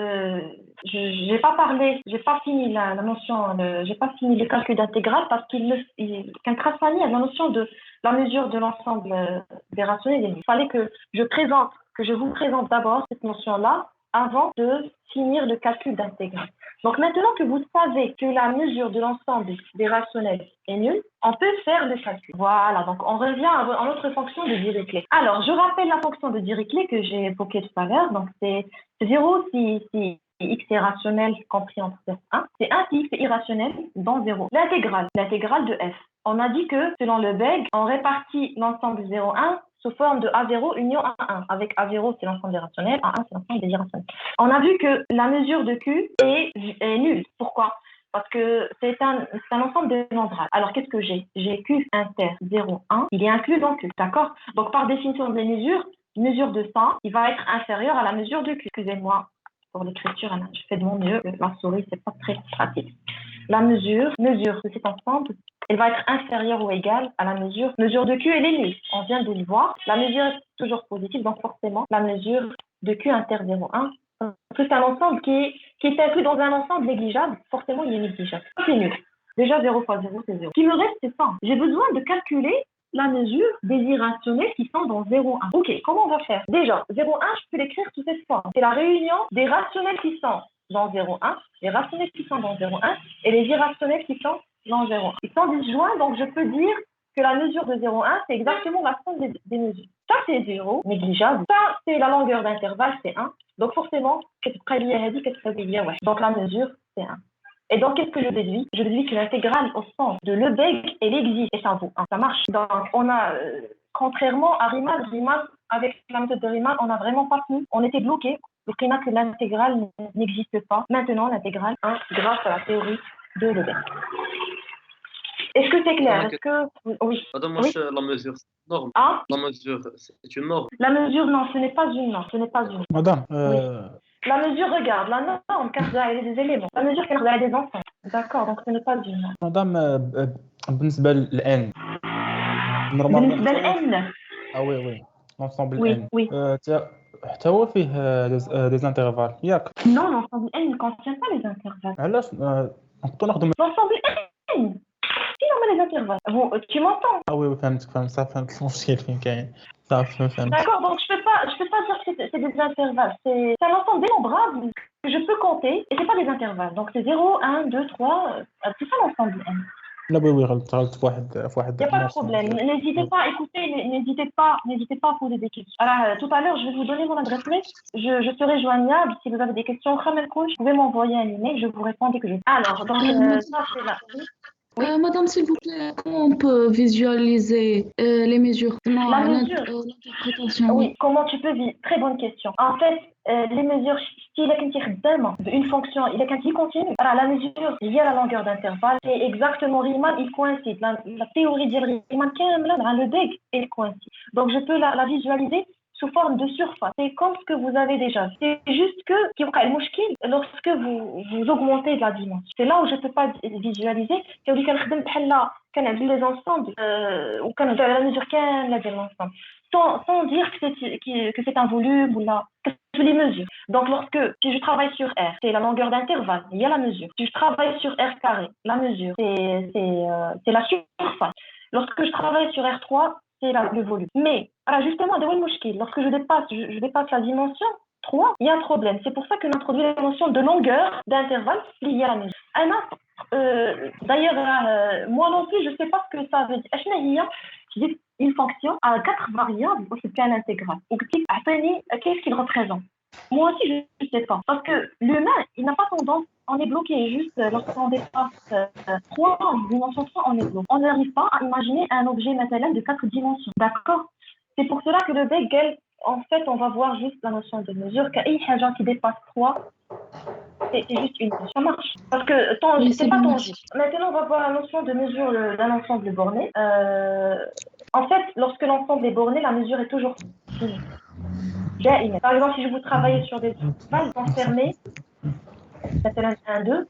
j'ai pas fini la notion, j'ai pas fini le calcul d'intégrale parce qu'un Trasani a la notion de la mesure de l'ensemble des rationnels. Il fallait que je vous présente d'abord cette notion-là avant de finir le calcul d'intégrale. Donc maintenant que vous savez que la mesure de l'ensemble des rationnels est nulle, on peut faire le calcul. Voilà, donc on revient à notre fonction de Dirichlet. Alors, je rappelle la fonction de Dirichlet que j'ai évoquée tout à l'heure. Donc c'est 0 si x est rationnel compris entre f1. C'est 1 si x est irrationnel dans 0. L'intégrale de f. On a dit que selon Lebesgue, on répartit l'ensemble 0,1 sous forme de A0 union A1. Avec A0, c'est l'ensemble des rationnels, A1, c'est l'ensemble des irrationnels. On a vu que la mesure de Q est nulle. Pourquoi? Parce que c'est un ensemble dénombrable. Alors, qu'est-ce que j'ai? J'ai Q inter 0, 1. Il est inclus dans Q, d'accord? Donc, par définition des mesure de ça, il va être inférieur à la mesure de Q. Excusez-moi. pour l'écriture, je fais de mon mieux. La souris, c'est pas très pratique. La mesure de cet ensemble, elle va être inférieure ou égale à la mesure de Q, elle est nulle. On vient de le voir. La mesure est toujours positive, donc forcément, la mesure de Q inter 0,1, parce que c'est un ensemble qui est inclus dans un ensemble négligeable, forcément, il est négligeable. C'est nul. Déjà, 0 fois 0, c'est 0. Ce qui me reste, c'est ça. J'ai besoin de calculer la mesure des irrationnels qui sont dans 0,1. Ok, comment on va faire? Déjà, 0,1, je peux l'écrire sous cette forme. C'est la réunion des rationnels qui sont dans 0,1, les rationnels qui sont dans 0,1 et les irrationnels qui sont dans 0,1. Ils sont disjoints, donc je peux dire que la mesure de 0,1, c'est exactement la somme des mesures. Ça, c'est 0, négligeable. Ça, c'est la longueur d'intervalle, c'est 1. Donc forcément, donc la mesure, c'est 1. Et donc, qu'est-ce que je déduis? Je déduis que l'intégrale au sens de Lebesgue, elle existe et ça vaut 1. Ça marche. Donc, on a, contrairement à Riemann, avec la méthode de Riemann, on n'a vraiment pas pu. On était bloqué. Donc, il y en a que l'intégrale n'existe pas. Maintenant, l'intégrale 1, grâce à la théorie de Lebesgue. Est-ce que c'est clair? Est-ce que... Oui. Madame, Oui. la mesure, c'est une norme. Ah? La mesure, c'est une norme. La mesure, non, ce n'est pas une norme. Ce n'est pas une. Madame, Oui. La mesure, regarde, la norme, car elle a des éléments. La mesure, car elle a des enfants. D'accord, donc ce n'est pas une norme. madame, بالنسبة للN normalement بالنسبة لN. ah oui l'ensemble Oui, N oui. حتى هو فيه des intervalles ياك Non, l'ensemble N ne contient pas les intervalles. علاش نقدروا ناخذوا L'ensemble N. Si on met les intervalles. Bon, tu m'entends? ah oui فهمت صافي فهمت المشكل فين كاين صافي فهمت. D'accord, donc je peux pas dire que c'est des intervalles. C'est un ensemble dénombrable que je peux compter et c'est pas des intervalles. Donc c'est 0, 1, 2, 3, c'est ça l'ensemble N. لا oui غلطت في واحد Il n'y a pas de problème. N'hésitez pas à écouter, n'hésitez pas à poser des questions. Alors, tout à l'heure, je vais vous donner mon adresse mail. Je serai joignable. Si vous avez des questions, vous pouvez m'envoyer un email. Je vous réponds dès que je peux. Alors, donc, ça, c'est là. Oui. Madame, s'il vous plaît, comment on peut visualiser les mesures? La mesure. L'interprétation. Oui, comment tu peux vivre? Très bonne question. En fait, les mesures, s'il est une fonction, il est qu'un continue. Alors, la mesure liée à la longueur d'intervalle, c'est exactement Riemann, il coïncide. La théorie de Riemann, le Lebesgue, elle coïncide. Donc, je peux la visualiser sous forme de surface. C'est comme ce que vous avez déjà. C'est juste que, lorsque vous augmentez de la dimension. C'est là où je ne peux pas visualiser. Les ensembles, ou la mesure de l'ensemble. Sans dire que c'est un volume ou là, que c'est les mesures. Donc, si je travaille sur R, c'est la longueur d'intervalle, il y a la mesure. Si je travaille sur R carré, la mesure, c'est la surface. Lorsque je travaille sur R3, c'est le volume. Mais, alors justement, lorsque je dépasse la dimension 3, il y a un problème. C'est pour ça qu'on introduit la notion de longueur d'intervalle liée à la mesure. D'ailleurs, moi non plus, je ne sais pas ce que ça veut dire. C'est une fonction à 4 variables, c'est un intégral. Qu'est-ce qu'il représente? Moi aussi, je ne sais pas. Parce que l'humain, il n'a pas tendance, on est bloqué. Juste lorsqu'on dépasse 3, dimension 3, on est bloqué. On n'arrive pas à imaginer un objet matériel de 4 dimensions. D'accord? C'est pour cela que le Lebesgue, en fait, on va voir juste la notion de mesure. Qu'un agent qui dépasse 3, c'est juste une mesure. Ça marche. Parce que c'est pas tangible. Maintenant, on va voir la notion de mesure d'un ensemble borné. En fait, lorsque l'ensemble est borné, la mesure est toujours finie. Par exemple, si je vous travaillez sur des intervalles concernés, c'est 1, 2,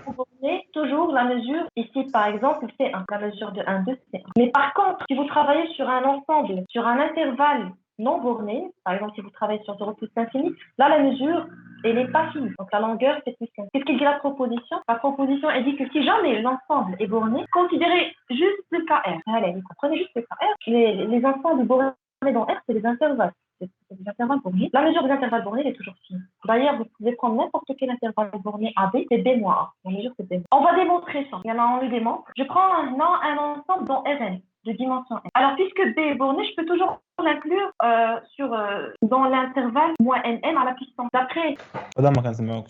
vous bornez toujours la mesure, ici par exemple, c'est 1. La mesure de 1, 2, c'est 1. Mais par contre, si vous travaillez sur un ensemble, sur un intervalle non borné, par exemple, si vous travaillez sur 0 plus l'infini, là, la mesure, elle n'est pas finie. Donc, la longueur, c'est plus 5. Qu'est-ce qu'il dit la proposition? La proposition, elle dit que si jamais l'ensemble est borné, considérez juste le cas R. Allez, vous comprenez juste le cas R. Les ensembles bornés dans R, c'est les intervalles. C'est des intervalles bornés. La mesure des intervalles bornés est toujours finie. D'ailleurs, vous pouvez prendre n'importe quel intervalle borné AB, c'est B moins A. La mesure, c'est B. On va démontrer ça. Il y en a, on le démontre. Je prends maintenant un ensemble dans Rn, de dimension n. Alors, puisque B est borné, je peux toujours l'inclure dans l'intervalle moins nm à la puissance. D'après... Madame,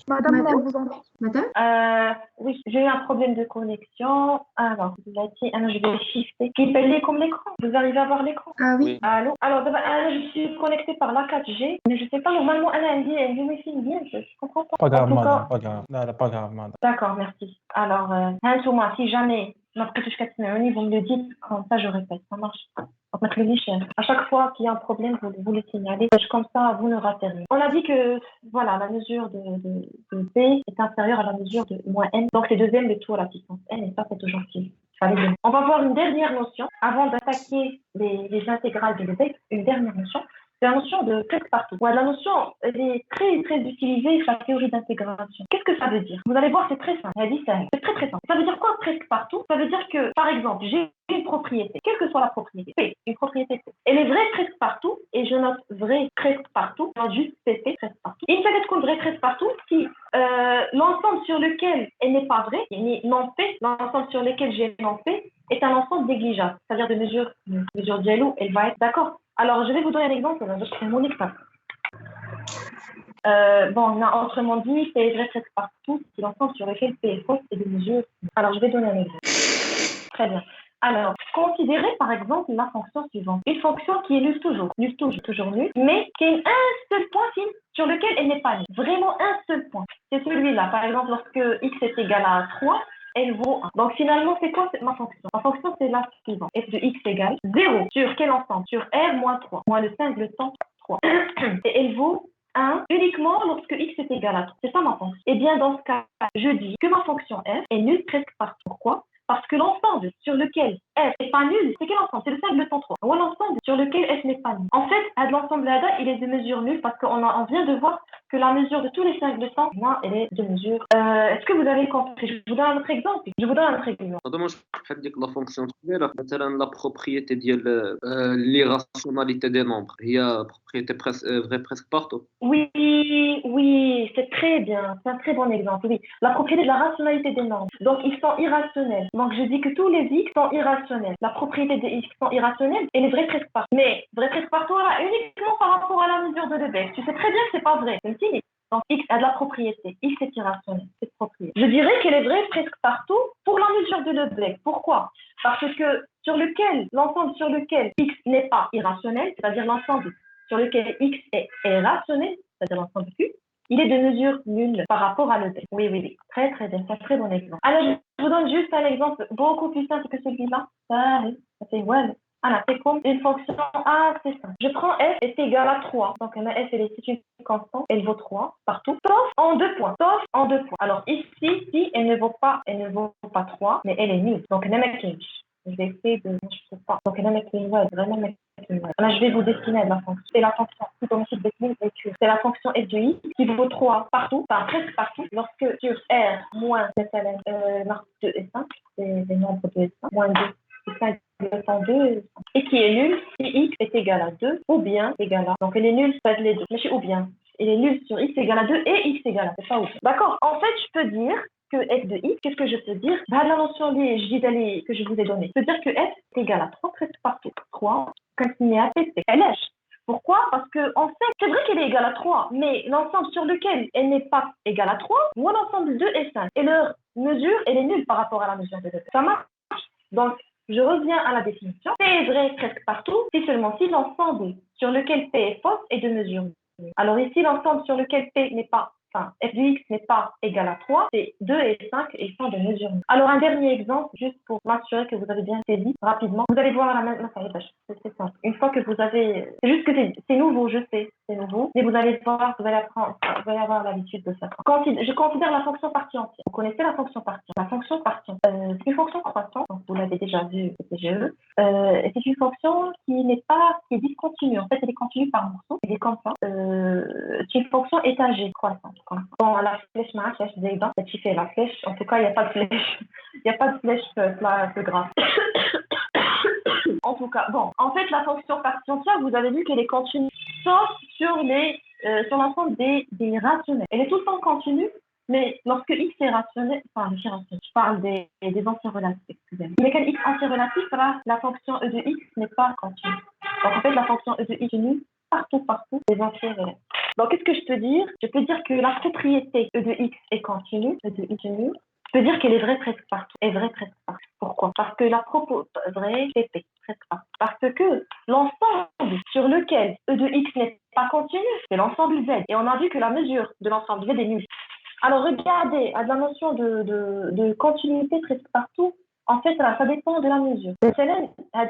Madame, on vous entend. Madame? Oui, j'ai eu un problème de connexion. Alors, je vais shifter. Qui paye comme l'écran? Vous arrivez à voir l'écran? Ah oui. Allô? Alors, je suis connectée par la 4G, mais je ne sais pas, normalement, elle a un wifi bien, je comprends pas. Pas grave, madame, pas grave. Non, pas grave, madame. D'accord, merci. Alors, si jamais ما بقيتوش كتسمعوني vous me le dites comme ça je répète ça marche donc ما تخلينيش à chaque fois qu'il y a un problème vous le signalez comme ça vous ne ratez rien on a dit que voilà la mesure de P est inférieure à la mesure de moins n donc c'est 2m le tout à la puissance n et ça c'est toujours utile. On va voir une dernière notion avant d'attaquer les intégrales de Lebesgue, une dernière notion. C'est la notion de presque partout. Ouais, la notion, elle est très, très utilisée sur la théorie d'intégration. Qu'est-ce que ça veut dire? Vous allez voir, c'est très simple. Elle dit ça. C'est très, très simple. Ça veut dire quoi, presque partout? Ça veut dire que, par exemple, j'ai une propriété, quelle que soit la propriété, P, une propriété P. Elle est vraie presque partout, et je note vrai presque partout, je note juste PP presque partout. Il s'agit de vrai presque partout si l'ensemble sur lequel elle n'est pas vraie, non P, l'ensemble sur lequel j'ai non P, est un ensemble négligeable, c'est-à-dire de mesure dialogue, elle va être d'accord. Alors, je vais vous donner un exemple, c'est mon exemple. Bon, on a autrement dit, P est vrai presque partout, c'est l'ensemble sur lequel P est fausse et de mesure. Alors, je vais donner un exemple. Très bien. Alors, considérez par exemple la fonction suivante. Une fonction qui est nulle toujours nulle, mais qui a un seul point sur lequel elle n'est pas nulle. Vraiment un seul point. C'est celui-là. Par exemple, lorsque x est égal à 3, elle vaut 1. Donc finalement, c'est quoi ma fonction? Ma fonction, c'est la suivante. F de x égale 0 sur quel ensemble? Sur R moins 3, moins le 5, le temps 3. Et elle vaut 1 uniquement lorsque x est égal à 3. C'est ça ma fonction. Et bien dans ce cas, je dis que ma fonction f est nulle presque partout. Pourquoi? Parce que l'ensemble sur lequel f n'est pas nul, c'est quel ensemble? C'est le 5, le temps 3. Ou l'ensemble sur lequel f n'est pas nul. En fait, l'ensemble là, il est de mesure nulle parce qu'on vient de voir que la mesure de tous les 5 de temps, là, elle est de mesure. Est-ce que vous avez compris? Je vous donne un autre exemple. هذا مش بحال ديك لا فونكسيون كبيره مثلا لا بروبريتي ديال لي راسيوناليتي دي نومبر هي بروبريتي فري بريسك بارتو. Oui, c'est très bien, c'est un très bon exemple, oui. La propriété de la rationalité des nombres. Donc, ils sont irrationnels. Donc, je dis que tous les x sont irrationnels. La propriété des x sont irrationnels, elle est vraie presque partout. Mais vraie presque partout, là, uniquement par rapport à la mesure de Lebesgue. Tu sais très bien que c'est pas vrai, c'est fini. Donc, x a de la propriété. X est irrationnel, cette propriété. Je dirais qu'elle est vraie presque partout pour la mesure de Lebesgue. Pourquoi? Parce que l'ensemble sur lequel x n'est pas irrationnel, c'est-à-dire l'ensemble sur lequel x est rationnel, c'est-à-dire l'ensemble Q, il est de mesure nulle par rapport à Lebesgue. Oui. Très, très bien. C'est un très bon exemple. Alors, je vous donne juste un exemple beaucoup plus simple que celui-là. Ça fait well. Alors, c'est comme une fonction assez simple. Je prends f est égal à 3. Donc, f, c'est une constante. Elle vaut 3 partout, sauf en 2 points. Alors, ici, si elle ne vaut pas 3, mais elle est nulle. Donc, je vais essayer de... Je ne sais pas. Donc, vraiment. Là, je vais vous dessiner la fonction. C'est la fonction c'est la fonction f de i qui vaut 3 partout, enfin presque partout, lorsque sur R moins marque 2 et 5, c'est les nombres 2 et 5, moins 2 et 5, le temps 2 et qui est nul si x est égal à 2 ou bien égal à. Donc, elle est nulle, ça les deux. Mais ou bien. Elle est nulle sur x égale à 2 et x égale à. C'est pas ou bien. D'accord. En fait, je peux dire que f de x, qu'est-ce que je peux dire? La notion que je vous ai donnée. Je peux dire que f est égal à 3 presque partout. 3, continuer à tester. Elle lèche. Pourquoi? Parce que en fait, c'est vrai qu'elle est égale à 3, mais l'ensemble sur lequel elle n'est pas égale à 3, ou l'ensemble 2 et 5. Et leur mesure, elle est nulle par rapport à la mesure de 2. Ça marche? Donc, je reviens à la définition. P est vrai presque partout, si seulement si l'ensemble sur lequel P est fausse est de mesure nulle. Alors ici, l'ensemble sur lequel P n'est pas f de x n'est pas égal à 3, c'est 2 et 5 et ils sont de mesure. Alors, un dernier exemple, juste pour m'assurer que vous avez bien saisi rapidement. Vous allez voir la même... C'est simple. Une fois que vous avez... C'est juste que c'est nouveau, je sais, c'est nouveau. Mais vous allez voir, vous allez avoir l'habitude de ça. Je considère la fonction partie entière. Vous connaissez la fonction partie. La fonction partie, c'est une fonction croissante, donc vous l'avez déjà vu, c'est PGE. C'est une fonction qui est discontinue. En fait, elle est continue par morceaux. Elle est comme ça. C'est une fonction étagée, croissante. Bon, la flèche marche, des dents, ça fait la flèche. En tout cas, il n'y a pas de flèche. Il n'y a pas de flèche là, c'est grave. En tout cas, bon. En fait, la fonction partie entière, vous avez vu qu'elle est continue, sauf sur l'ensemble des rationnels. Elle est tout le temps continue, mais lorsque x est rationnel, je parle des entiers relatifs, excusez-moi. Mais quand x entier relatif, la fonction e de x n'est pas continue. Donc, en fait, la fonction e de x est nulle partout, des entiers relatifs. Donc, qu'est-ce que je peux dire? Je peux dire que la propriété e de x est continue, e de x est nulle. Je peux dire qu'elle est vraie presque partout. Pourquoi? Parce que la propos vraie, c'est P, presque partout. Parce que l'ensemble sur lequel e de x n'est pas continu, c'est l'ensemble z. Et on a vu que la mesure de l'ensemble z est nulle. Alors, regardez, à la notion de continuité presque partout, En fait, ça dépend de la mesure. Celle-là,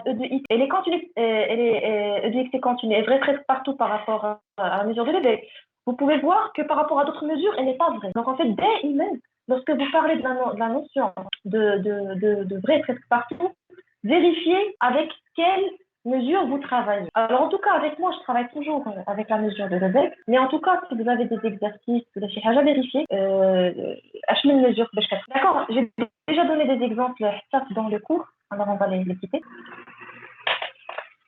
E de x, elle est continue, E de x est continue, elle est vraie presque partout par rapport à la mesure de Lebesgue. Vous pouvez voir que par rapport à d'autres mesures, elle n'est pas vraie. Donc en fait, dès même, lorsque vous parlez de la notion de vrai presque partout, vérifiez avec quelle mesure vous travaillez. Alors en tout cas, avec moi, je travaille toujours avec la mesure de Lebesgue, mais en tout cas, si vous avez des exercices, vous avez déjà vérifié, acheter une mesure. D'accord, j'ai déjà donné des exemples dans le cours, alors on va les citer.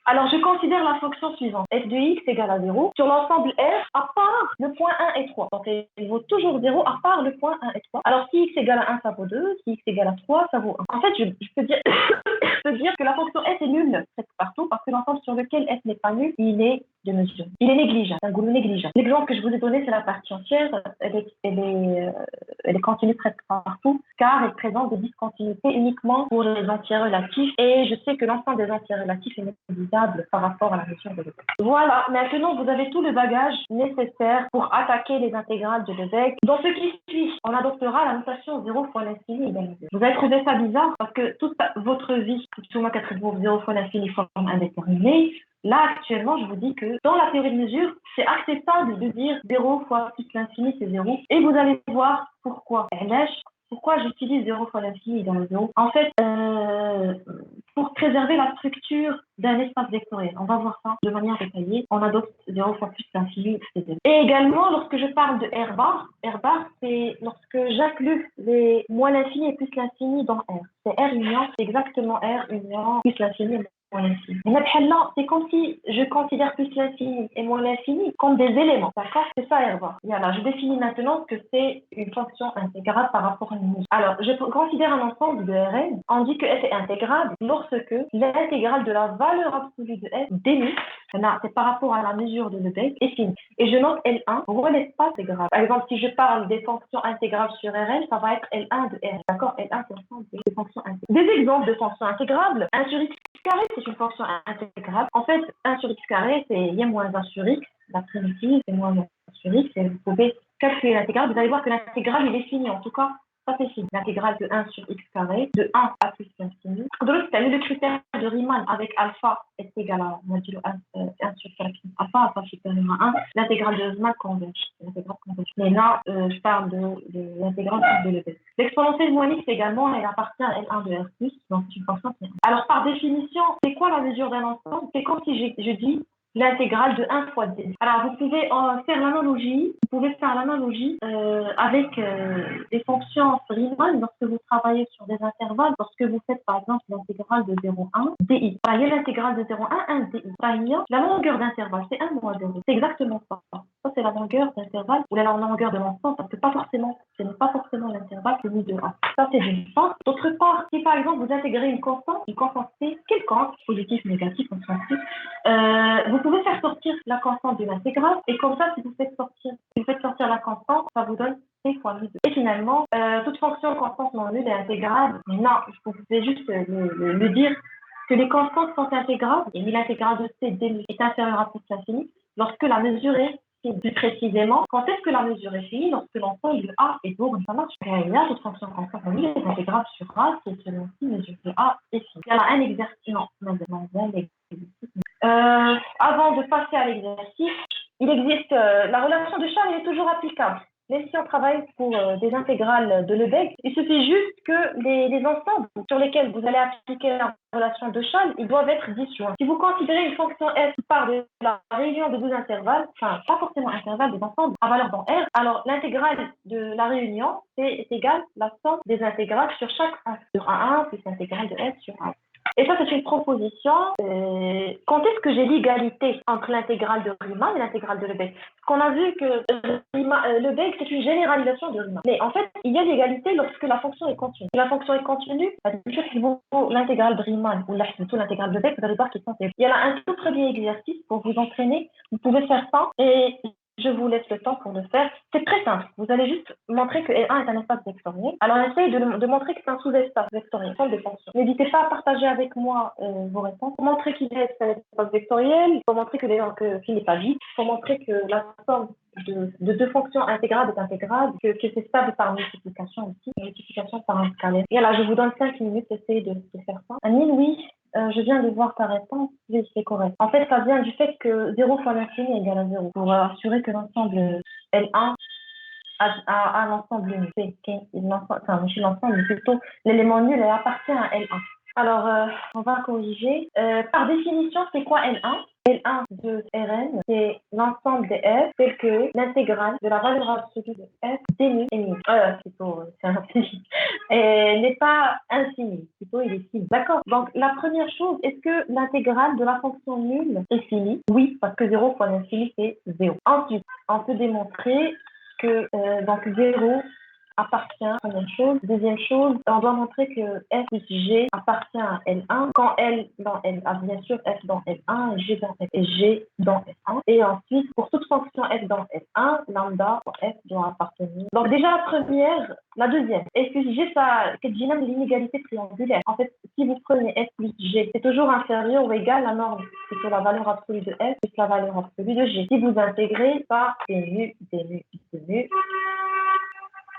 Alors, je considère la fonction suivante. F de x égale à 0 sur l'ensemble R à part le point 1 et 3. Donc, il vaut toujours 0 à part le point 1 et 3. Alors, si x égale à 1, ça vaut 2. Si x égale à 3, ça vaut 1. En fait, je peux dire, je peux dire que la fonction f est nulle presque partout parce que l'ensemble sur lequel f n'est pas nul, il est de mesure. Il est négligeable, c'est un goulot négligeable. L'exemple que je vous ai donné, c'est la partie entière. Elle est continue presque partout car elle présente des discontinuités uniquement pour les entiers relatifs et je sais que l'ensemble des entiers relatifs est négligeable par rapport à la mesure de Lebesgue. Voilà, maintenant vous avez tout le bagage nécessaire pour attaquer les intégrales de Lebesgue. Dans ce qui suit, on adoptera la notation 0 fois l'infini égale à 0. Vous allez trouver ça bizarre parce que toute votre vie, tout le monde a 0 fois l'infini forme indéterminée. Là, actuellement, je vous dis que dans la théorie de mesure, c'est acceptable de dire 0 fois plus l'infini, c'est 0. Et vous allez voir pourquoi. Pourquoi j'utilise 0 fois l'infini dans le 0 ? En fait, pour préserver la structure d'un espace vectoriel. On va voir ça de manière détaillée. On adopte 0 fois plus l'infini, c'est 0. Et également, lorsque je parle de R bar, c'est lorsque j'inclus les moins l'infini et plus l'infini dans R. C'est R union, c'est exactement R union plus l'infini et moins l'infini. C'est comme si je considère plus l'infini et moins l'infini comme des éléments. D'accord ? C'est ça R bar. Voilà, je définis maintenant que c'est une fonction intégrable par rapport à une mesure. Alors, je considère un ensemble de Rn. On dit que f est intégrable lorsque l'intégrale de la valeur absolue de f dénue, c'est par rapport à la mesure de Lebesgue, est finie. Et je note L1 pour l'espace intégral. Par exemple, si je parle des fonctions intégrables sur Rn, ça va être L1 de R. D'accord ? L1, c'est l'ensemble des fonctions intégrables. Des exemples de fonctions intégrables, 1 sur x carré, c'est une fonction intégrable. En fait, 1 sur x carré, c'est y moins 1 sur x. La primitive, c'est moins 1 sur x. Et vous pouvez calculer l'intégrale. Vous allez voir que l'intégrale, il est fini. En tout cas, ça c'est fini. L'intégrale de 1 sur x carré, de 1 à plus l'infini. Donc, c'est le critère de Riemann avec alpha est égal à 1 sur alpha supérieur à 1. L'intégrale de Riemann converge. Mais là, je parle de l'intégrale de Lebesgue. L'exponentielle moins x également, elle appartient à L1 de R+, donc c'est une fonction. Alors, par définition, c'est quoi la mesure d'un ensemble ? C'est comme si je dis l'intégrale de 1 fois d. Alors, vous pouvez faire l'analogie, avec des fonctions Riemann lorsque vous travaillez sur des intervalles, lorsque vous faites par exemple l'intégrale de 0,1 di. Il y a l'intégrale de 0,1, 1 di. La longueur d'intervalle, c'est 1 moins 0. C'est exactement ça. Ça, c'est la longueur d'intervalle ou la longueur de l'ensemble, parce que ce n'est pas forcément l'intervalle que nous devons. Ça, c'est d'une part. D'autre part, si par exemple vous intégrez une constante C quelconque, positif, négatif, on s'en fout, vous pouvez faire sortir la constante de l'intégrale et comme ça, si vous faites sortir la constante, ça vous donne C fois mu2. Et finalement, toute fonction constante non nulle est intégrable. Non, vous pouvez juste le dire que les constantes sont intégrables et l'intégrale de C d est inférieure à plus l'infini lorsque la mesure est finie. Plus précisément, quand est-ce que la mesure est finie ? Lorsque l'ensemble de A est lourd, ça marche. Il y a toute fonction constante non nulle est intégrable sur A si selon si mesure de A est finie. Il y a un exercice. Avant de passer à l'exercice, il existe la relation de Charles, elle est toujours applicable. Même si on travaille pour des intégrales de Lebesgue, il suffit juste que les ensembles sur lesquels vous allez appliquer la relation de Charles, ils doivent être disjoints. Si vous considérez une fonction f qui part de la réunion de deux intervalles, enfin pas forcément intervalles, des ensembles à valeur dans R, alors l'intégrale de la réunion, c'est égal à la somme des intégrales sur chaque 1 sur 1 plus l'intégrale de f sur 1. Et ça, c'est une proposition. Quand est-ce que j'ai l'égalité entre l'intégrale de Riemann et l'intégrale de Lebesgue ? Qu'on a vu que Lebesgue, c'est une généralisation de Riemann. Mais en fait, il y a l'égalité lorsque la fonction est continue. Si la fonction est continue, si vous l'intégrale de Riemann ou plutôt l'intégrale de Lebesgue, vous allez voir qu'ils sont égaux. Il y a là un tout premier exercice pour vous entraîner. Vous pouvez faire ça et Je vous laisse le temps pour le faire. C'est très simple. Vous allez juste montrer que L1 est un espace vectoriel. Alors, essayez de montrer que c'est un sous-espace vectoriel, sans des fonctions. N'hésitez pas à partager avec moi vos réponses. Pour montrer qu'il est un espace vectoriel, il faut montrer qu'il n'est pas vide. Il faut montrer que la somme de deux fonctions intégrales est intégrable, que c'est stable par multiplication aussi, multiplication par un scalaire. Et là, je vous donne 5 minutes, essayez de faire ça. Anine, oui. Je viens de voir ta réponse, oui, c'est correct. En fait, ça vient du fait que 0 fois l'infini égale à 0, pour assurer que l'ensemble L1 a l'ensemble nul. Enfin, chez l'ensemble, mais plutôt l'élément nul appartient à L1. Alors, on va corriger. Par définition, c'est quoi L1? L1 de Rn, c'est l'ensemble des f tel que l'intégrale de la valeur absolue de f dénu est nulle. C'est infini. Et n'est pas infini, plutôt il est fini. D'accord. Donc, la première chose, est-ce que l'intégrale de la fonction nulle est finie? Oui, parce que 0 fois l'infini, c'est 0. Ensuite, on peut démontrer que donc 0 appartient à première chose. Deuxième chose, on doit montrer que f plus g appartient à L1 quand L dans L1, bien sûr f dans L1 et g dans F et g dans F1. Et ensuite, pour toute fonction f dans L1, lambda f doit appartenir. Donc déjà la première, la deuxième. F plus g, ça, c'est de l'inégalité triangulaire. En fait, si vous prenez f plus g, c'est toujours inférieur ou égal à la norme, c'est sur la valeur absolue de f plus la valeur absolue de g. Si vous intégrez, ça c'est nu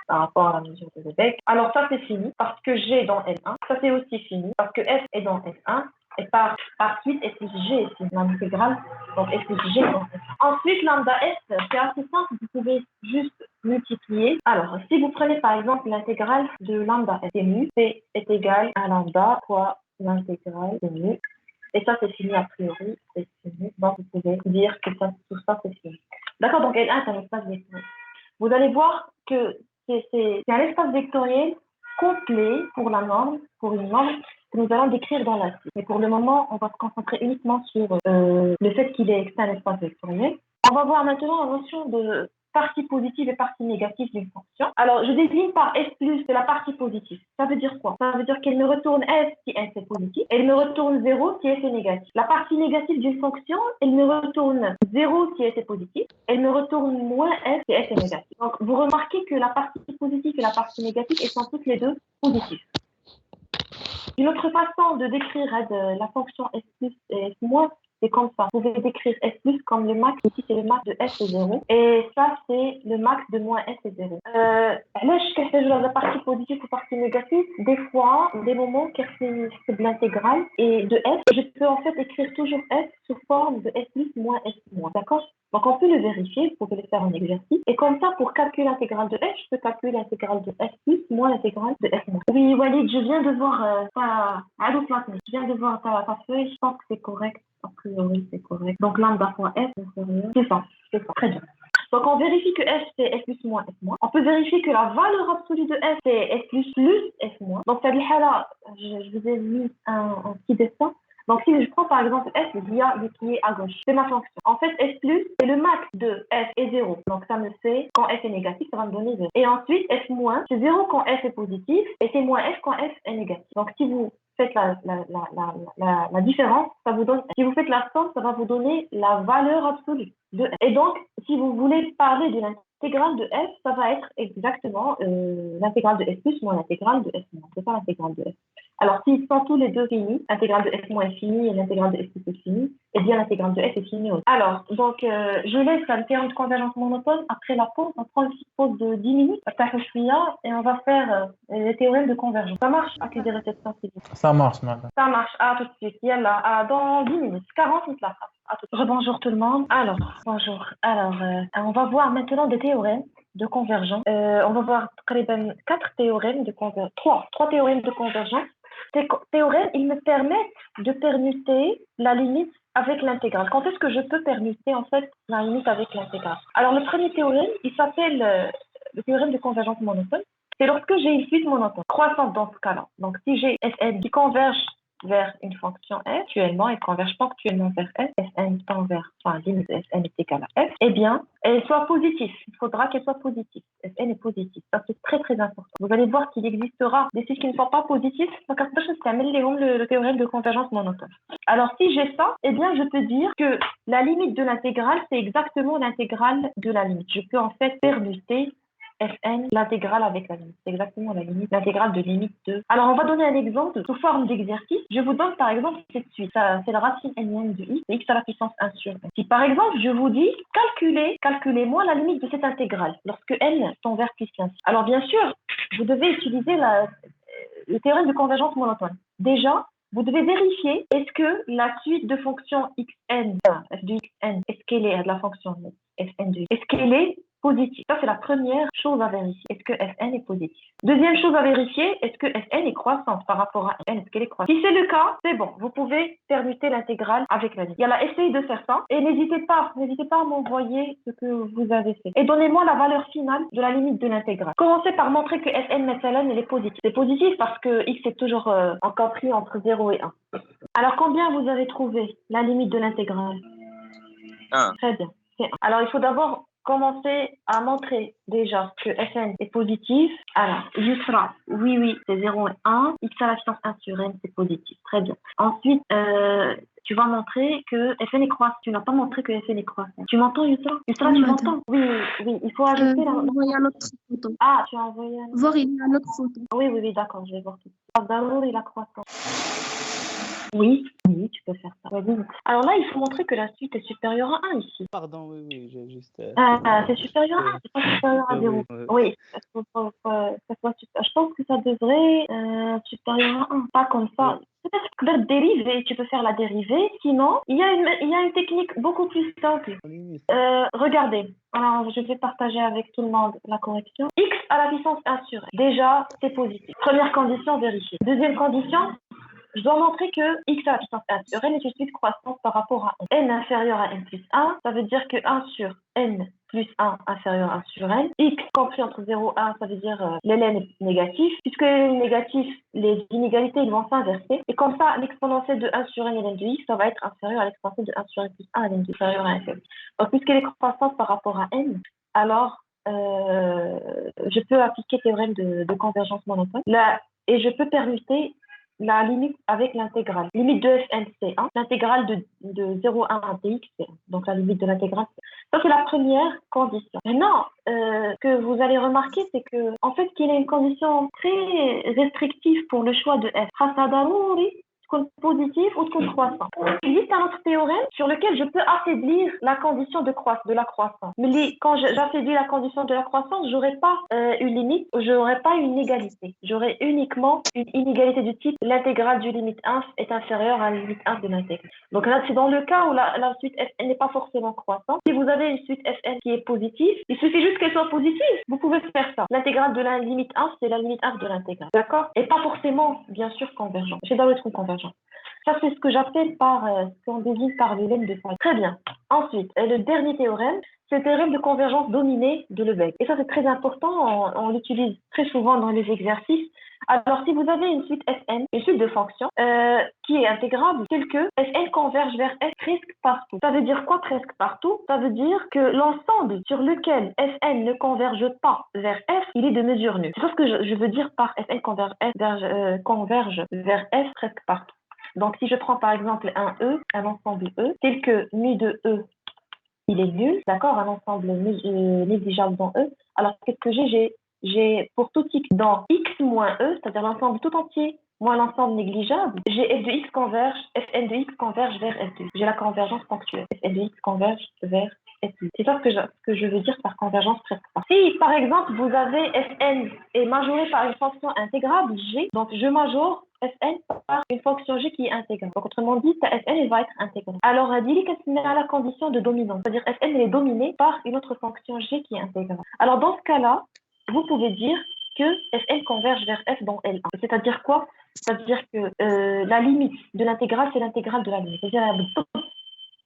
par rapport à la mesure de Lebesgue. Alors ça c'est fini parce que G est dans L1. Ça c'est aussi fini parce que F est dans F1. Et par suite, F plus G est fini. L'intégrale, donc F plus G est dans F1. Ensuite, lambda F, c'est assez simple. Vous pouvez juste multiplier. Alors, si vous prenez par exemple l'intégrale de lambda F, c'est est égal à lambda fois l'intégrale de nu. Et ça c'est fini a priori. C'est fini. Donc vous pouvez dire que tout ça c'est fini. D'accord, donc L1 est un espace vectoriel. Vous allez voir que c'est un espace vectoriel complet pour la norme, pour une norme que nous allons décrire dans la suite. Mais pour le moment, on va se concentrer uniquement sur le fait qu'il est un espace vectoriel. On va voir maintenant la notion de partie positive et partie négative d'une fonction. Alors, je désigne par f plus, c'est la partie positive. Ça veut dire quoi? Ça veut dire qu'elle me retourne f si f est positif, et elle me retourne 0 si f est négatif. La partie négative d'une fonction, elle me retourne 0 si f est positif, elle me retourne moins f si f est négatif. Donc, vous remarquez que la partie positive et la partie négative, elles sont toutes les deux positives. Une autre façon de décrire la fonction f plus et f moins, c'est comme ça. Vous pouvez décrire f plus comme le max, ici c'est le max de f est 0, et ça c'est le max de moins f est 0. Là, je fais la partie positive ou partie négative. Des fois, des moments, c'est de l'intégrale, et de f, je peux en fait écrire toujours f sous forme de f plus moins f moins. D'accord? Donc on peut le vérifier, vous pouvez le faire en exercice. Et comme ça, pour calculer l'intégrale de f, je peux calculer l'intégrale de f plus moins l'intégrale de f moins. Oui, Walid, je viens de voir je viens de voir ta feuille, je pense que c'est correct. A priori, c'est correct. Donc lambda fois f, c'est ça, très bien. Donc on vérifie que f c'est f plus moins f moins. On peut vérifier que la valeur absolue de f c'est f plus f moins. Donc ça là, je vous ai mis un petit dessin. Donc si je prends par exemple f qui est à gauche, c'est ma fonction. En fait f plus c'est le max de f est 0. Donc ça me fait quand f est négatif, ça va me donner 0. Et ensuite f moins c'est 0 quand f est positif et c'est moins f quand f est négatif. Donc si vous faites la différence, ça vous donne. Si vous faites la somme, ça va vous donner la valeur absolue de f. Et donc, si vous voulez parler de l'intégrale de f, ça va être exactement l'intégrale de f plus moins l'intégrale de f moins. C'est ça l'intégrale de f. Alors, s'ils sont tous les deux finis, l'intégrale de f moins est finie et l'intégrale de f plus est finie, et bien l'intégrale de f est finie aussi. Alors, donc, je laisse le théorème de convergence monotone. Après la pause, on prend une petite pause de 10 minutes, et on va faire les théorèmes de convergence. Ça marche? À quelle réception, s'il vous plaît? Ça marche, madame. Ça marche. À tout de suite. Yallah, dans 10 minutes, 40 minutes là. Rebonjour tout le monde. Alors, bonjour. Alors, on va voir maintenant des théorèmes de convergence. On va voir 4 théorèmes de convergence. 3 théorèmes de convergence. Ces théorèmes, ils me permettent de permuter la limite avec l'intégrale. Quand est-ce que je peux permuter en fait la limite avec l'intégrale? Alors, le premier théorème, il s'appelle le théorème de convergence monotone. C'est lorsque j'ai une suite monotone croissante dans ce cas-là. Donc, si j'ai Fn qui converge vers une fonction f, actuellement, elle converge ponctuellement vers f, Fn tend vers, enfin, limite de Fn est égal à f, eh bien, elle soit positive. Il faudra qu'elle soit positive. Fn est positive. Ça, c'est très, très important. Vous allez voir qu'il existera des chiffres qui ne sont pas positifs. Donc, après, je t'amène le théorème de convergence monotone. Alors, si j'ai ça, eh bien, je peux dire que la limite de l'intégrale, c'est exactement l'intégrale de la limite. Je peux en fait permuter Fn, l'intégrale avec la limite. C'est exactement la limite, l'intégrale de limite de... Alors, on va donner un exemple sous forme d'exercice. Je vous donne par exemple cette suite. C'est la racine n de x, c'est x à la puissance 1 sur n. Si par exemple, je vous dis, calculez-moi la limite de cette intégrale lorsque n tend vers plus 1. Alors, bien sûr, vous devez utiliser le théorème de convergence monotone. Déjà, vous devez vérifier est-ce que la suite de fonctions xn, f de xn, est-ce qu'elle est de la fonction fn de x, est-ce qu'elle est positive. Ça, c'est la première chose à vérifier. Est-ce que Fn est positif? Deuxième chose à vérifier, est-ce que Fn est croissante par rapport à n? Est-ce qu'elle est croissante? Si c'est le cas, c'est bon. Vous pouvez permuter l'intégrale avec la limite. Il y a essayez de faire ça et n'hésitez pas à m'envoyer ce que vous avez fait. Et donnez-moi la valeur finale de la limite de l'intégrale. Commencez par montrer que Fn maintenant, elle est positive. C'est positif parce que x est toujours compris entre 0 et 1. Alors, combien vous avez trouvé la limite de l'intégrale? 1. Très bien. Alors, il faut d'abord commencer à montrer déjà que Fn est positif. Alors, Yusra, oui, c'est 0 et 1. X à la puissance 1 sur n, c'est positif. Très bien. Ensuite, tu vas montrer que Fn est croissant. Tu n'as pas montré que Fn est croissant. Tu m'entends, Yusra? Yusra, tu m'entends? Oui, il faut ajouter la... envoyer un autre photo. Ah, tu as envoyé un... Voir, il y a une autre photo. Oui, d'accord, je vais voir tout ça. D'abord, il a croissant. Oui, tu peux faire ça. Vas-y. Alors là, il faut montrer que la suite est supérieure à 1 ici. Pardon, oui, j'ai juste. C'est supérieur à 1, c'est pas supérieur à 0. Oui, je pense que ça devrait supérieur à 1, pas comme ça. Peut-être que la dérivée, tu peux faire la dérivée. Sinon, il y a une technique beaucoup plus simple. Regardez, alors je vais partager avec tout le monde la correction. X à la puissance 1 sur n. Déjà, c'est positif. Première condition, vérifier. Deuxième condition, je dois montrer que x à la puissance 1 sur n est une suite croissante par rapport à n. N inférieur à n plus 1, ça veut dire que 1 sur n plus 1 inférieur à 1 sur n. X compris entre 0 et 1, ça veut dire ln est négatif. Puisque ln est négatif, les inégalités ils vont s'inverser. Et comme ça, l'exponentielle de 1 sur n ln de x, ça va être inférieur à l'exponentielle de 1 sur n plus 1 ln de inférieur à 1 sur n. Donc, puisqu'elle est croissante par rapport à n, alors je peux appliquer le théorème de convergence monotone. Et je peux permuter la limite avec l'intégrale. Limite de Fn, c'est 1. L'intégrale de 0 à 1 dx, c'est 1. Donc, la limite de l'intégrale, c'est 1. Ça, c'est la première condition. Maintenant, ce que vous allez remarquer, c'est que, en fait, qu'il y a une condition très restrictive pour le choix de f. Positif ou de croissant. Il existe un autre théorème sur lequel je peux affaiblir la condition de la croissance. Mais quand j'affaiblis la condition de la croissance, j'aurai pas une limite, j'aurai pas une égalité. J'aurai uniquement une inégalité du type l'intégrale du limite 1 est inférieure à la limite 1 de l'intégrale. Donc là, c'est dans le cas où la suite Fn n'est pas forcément croissante. Si vous avez une suite Fn qui est positive, il suffit juste qu'elle soit positive. Vous pouvez faire ça. L'intégrale de la limite 1, c'est la limite 1 de l'intégrale. D'accord? Et pas forcément, bien sûr, convergent. J'ai dans le truc convergent. Ça, c'est ce que j'appelle ce qu'on désigne par le lemme de Pareto. Très bien. Ensuite, le dernier théorème, c'est le théorème de convergence dominée de Lebesgue. Et ça, c'est très important. On l'utilise très souvent dans les exercices. Alors, si vous avez une suite Fn, une suite de fonctions qui est intégrable, telle que Fn converge vers f presque partout. Ça veut dire quoi presque partout? Ça veut dire que l'ensemble sur lequel Fn ne converge pas vers f, il est de mesure nulle. C'est ça ce que je veux dire par Fn converge vers f presque partout. Donc, si je prends par exemple un E, un ensemble E, tel que mu de E, il est nul, d'accord, un ensemble négligeable dans E. Alors, qu'est-ce que j'ai pour tout x dans x moins E, c'est-à-dire l'ensemble tout entier moins l'ensemble négligeable, j'ai f de x converge, fn de x converge vers f de x. J'ai la convergence ponctuelle. Fn de x converge vers f de x. C'est ça ce que je veux dire par convergence presque partout. Si, par exemple, vous avez fn est majoré par une fonction intégrable g, donc je majore Fn par une fonction g qui est intégrale. Donc, autrement dit, ta Fn, elle va être intégrale. Alors, dis-lui qu'elle se met à la condition de dominance. C'est-à-dire, Fn, elle est dominée par une autre fonction g qui est intégrale. Alors, dans ce cas-là, vous pouvez dire que Fn converge vers f dans L1. C'est-à-dire quoi? C'est-à-dire que la limite de l'intégrale, c'est l'intégrale de la limite. C'est-à-dire, la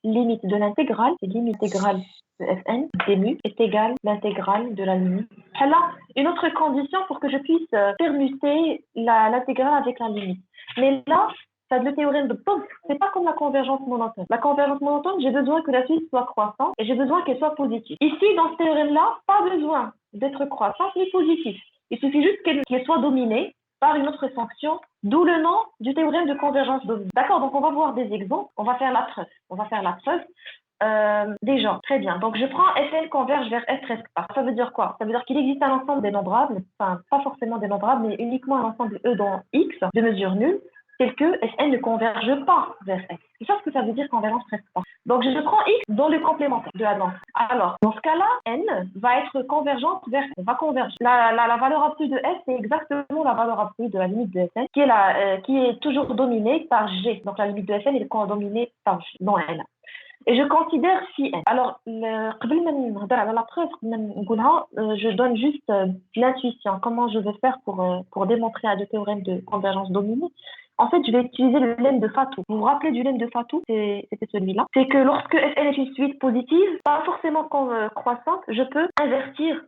limite de l'intégrale, c'est limite intégrale de Fn, dmu, est égale l'intégrale de la limite. Alors, une autre condition pour que je puisse permuter l'intégrale avec la limite. Mais là, c'est le théorème de Pope, c'est pas comme la convergence monotone. La convergence monotone, j'ai besoin que la suite soit croissante et j'ai besoin qu'elle soit positive. Ici, dans ce théorème-là, pas besoin d'être croissante ni positive. Il suffit juste qu'elle soit dominée par une autre fonction, d'où le nom du théorème de convergence dominée. D'accord, donc on va voir des exemples, on va faire la preuve. Déjà, très bien. Donc, je prends Fn converge vers F presque par. Ça veut dire quoi? Ça veut dire qu'il existe un ensemble dénombrable, enfin, pas forcément dénombrable, mais uniquement un ensemble E dans X de mesure nulle, tel que Fn ne converge pas vers F. C'est ça ce que ça veut dire convergence presque par. Donc, je prends X dans le complémentaire de la danse. Alors, dans ce cas-là, N va être convergente vers F, va converger. La valeur absolue de F, c'est exactement la valeur absolue de la limite de Fn, qui est toujours dominée par G. Donc, la limite de Fn est dominée par G, dans N. Et je considère si N. Alors, قبل ما نهضر على la preuve, je donne juste l'intuition. Comment je vais faire pour démontrer à deux théorèmes de convergence dominée. En fait, je vais utiliser le lemme de Fatou. Vous vous rappelez du lemme de Fatou? C'était celui-là. C'est que lorsque Fn est une suite positive, pas forcément croissante, je peux invertir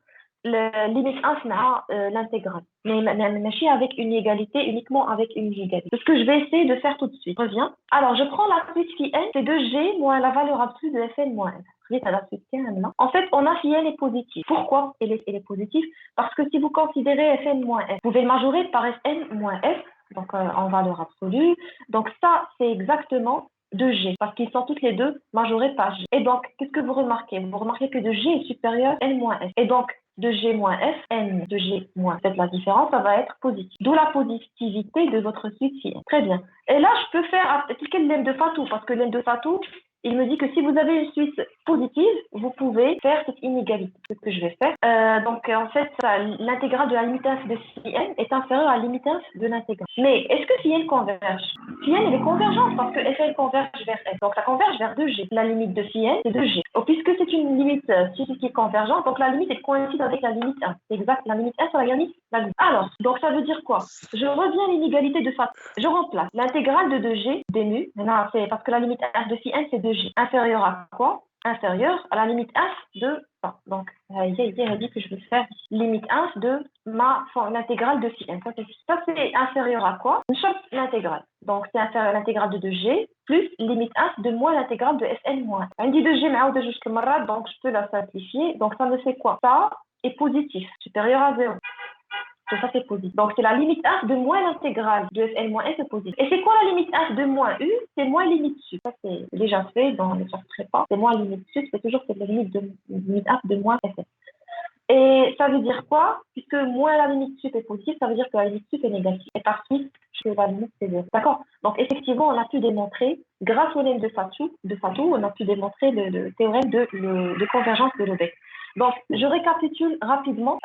limite 1 à l'intégrale. Mais machine avec une égalité, uniquement avec une égalité. C'est ce que je vais essayer de faire tout de suite. Je reviens. Alors, je prends la suite phi n, c'est 2g moins la valeur absolue de Fn moins f. À la suite là. En fait, on a phi n est positive. Pourquoi elle est positive? Parce que si vous considérez Fn moins f, vous pouvez le majorer par Fn moins f, donc en valeur absolue. Donc ça, c'est exactement 2G, parce qu'ils sont toutes les deux majorés par G. Et donc, qu'est-ce que vous remarquez? Vous remarquez que 2G est supérieur à N moins F. Et donc, 2G moins F, N de G moins F, la différence, ça va être positif. D'où la positivité de votre suite phi n. Très bien. Et là, je peux faire appliquer le lemme de Fatou, parce que le lemme de Fatou, il me dit que si vous avez une suite positive, vous pouvez faire cette inégalité. C'est ce que je vais faire. Donc, en fait, l'intégrale de la limite inf de phi n est inférieure à la limite inf de l'intégrale. Mais est-ce que phi n converge? Phi n, elle est convergente parce que Fn converge vers f. Donc, ça converge vers 2g. La limite de phi n, c'est 2g. Puisque c'est une limite qui est convergente, donc la limite, elle coïncide avec la limite 1. C'est exact. La limite 1 sur la limite. Alors, donc ça veut dire quoi? Je reviens à l'inégalité de Fatou. Je remplace l'intégrale de 2g d nu. Maintenant, c'est parce que la limite f de phi n, c'est 2g. Inférieur à quoi? Inférieur à la limite f de ça. Donc, il a dit que je vais faire limite 1 de l'intégrale de phi n. Ça, c'est inférieur à quoi? Une chose, l'intégrale. Donc, c'est inférieur à l'intégrale de 2g plus limite 1 de moins l'intégrale de Fn moins. On dit 2g, mais jusqu'à marade, donc je peux la simplifier. Donc, ça me fait quoi? Ça est positif, supérieur à 0. Ça, c'est positif. Donc, c'est la limite f de moins l'intégrale de Fn moins f, c'est positif. Et c'est quoi la limite f de moins u? C'est moins limite sup. Ça, c'est déjà fait dans les sortes prépa. C'est moins limite sup, c'est toujours la limite f de moins Fn. Et ça veut dire quoi? Puisque moins la limite sup est positive, ça veut dire que la limite sup est négative. Et par suite, la limite c'est 0. D'accord? Donc, effectivement, on a pu démontrer, grâce au lemme de Fatou, on a pu démontrer le théorème de convergence de Lebesgue. Donc, je récapitule rapidement.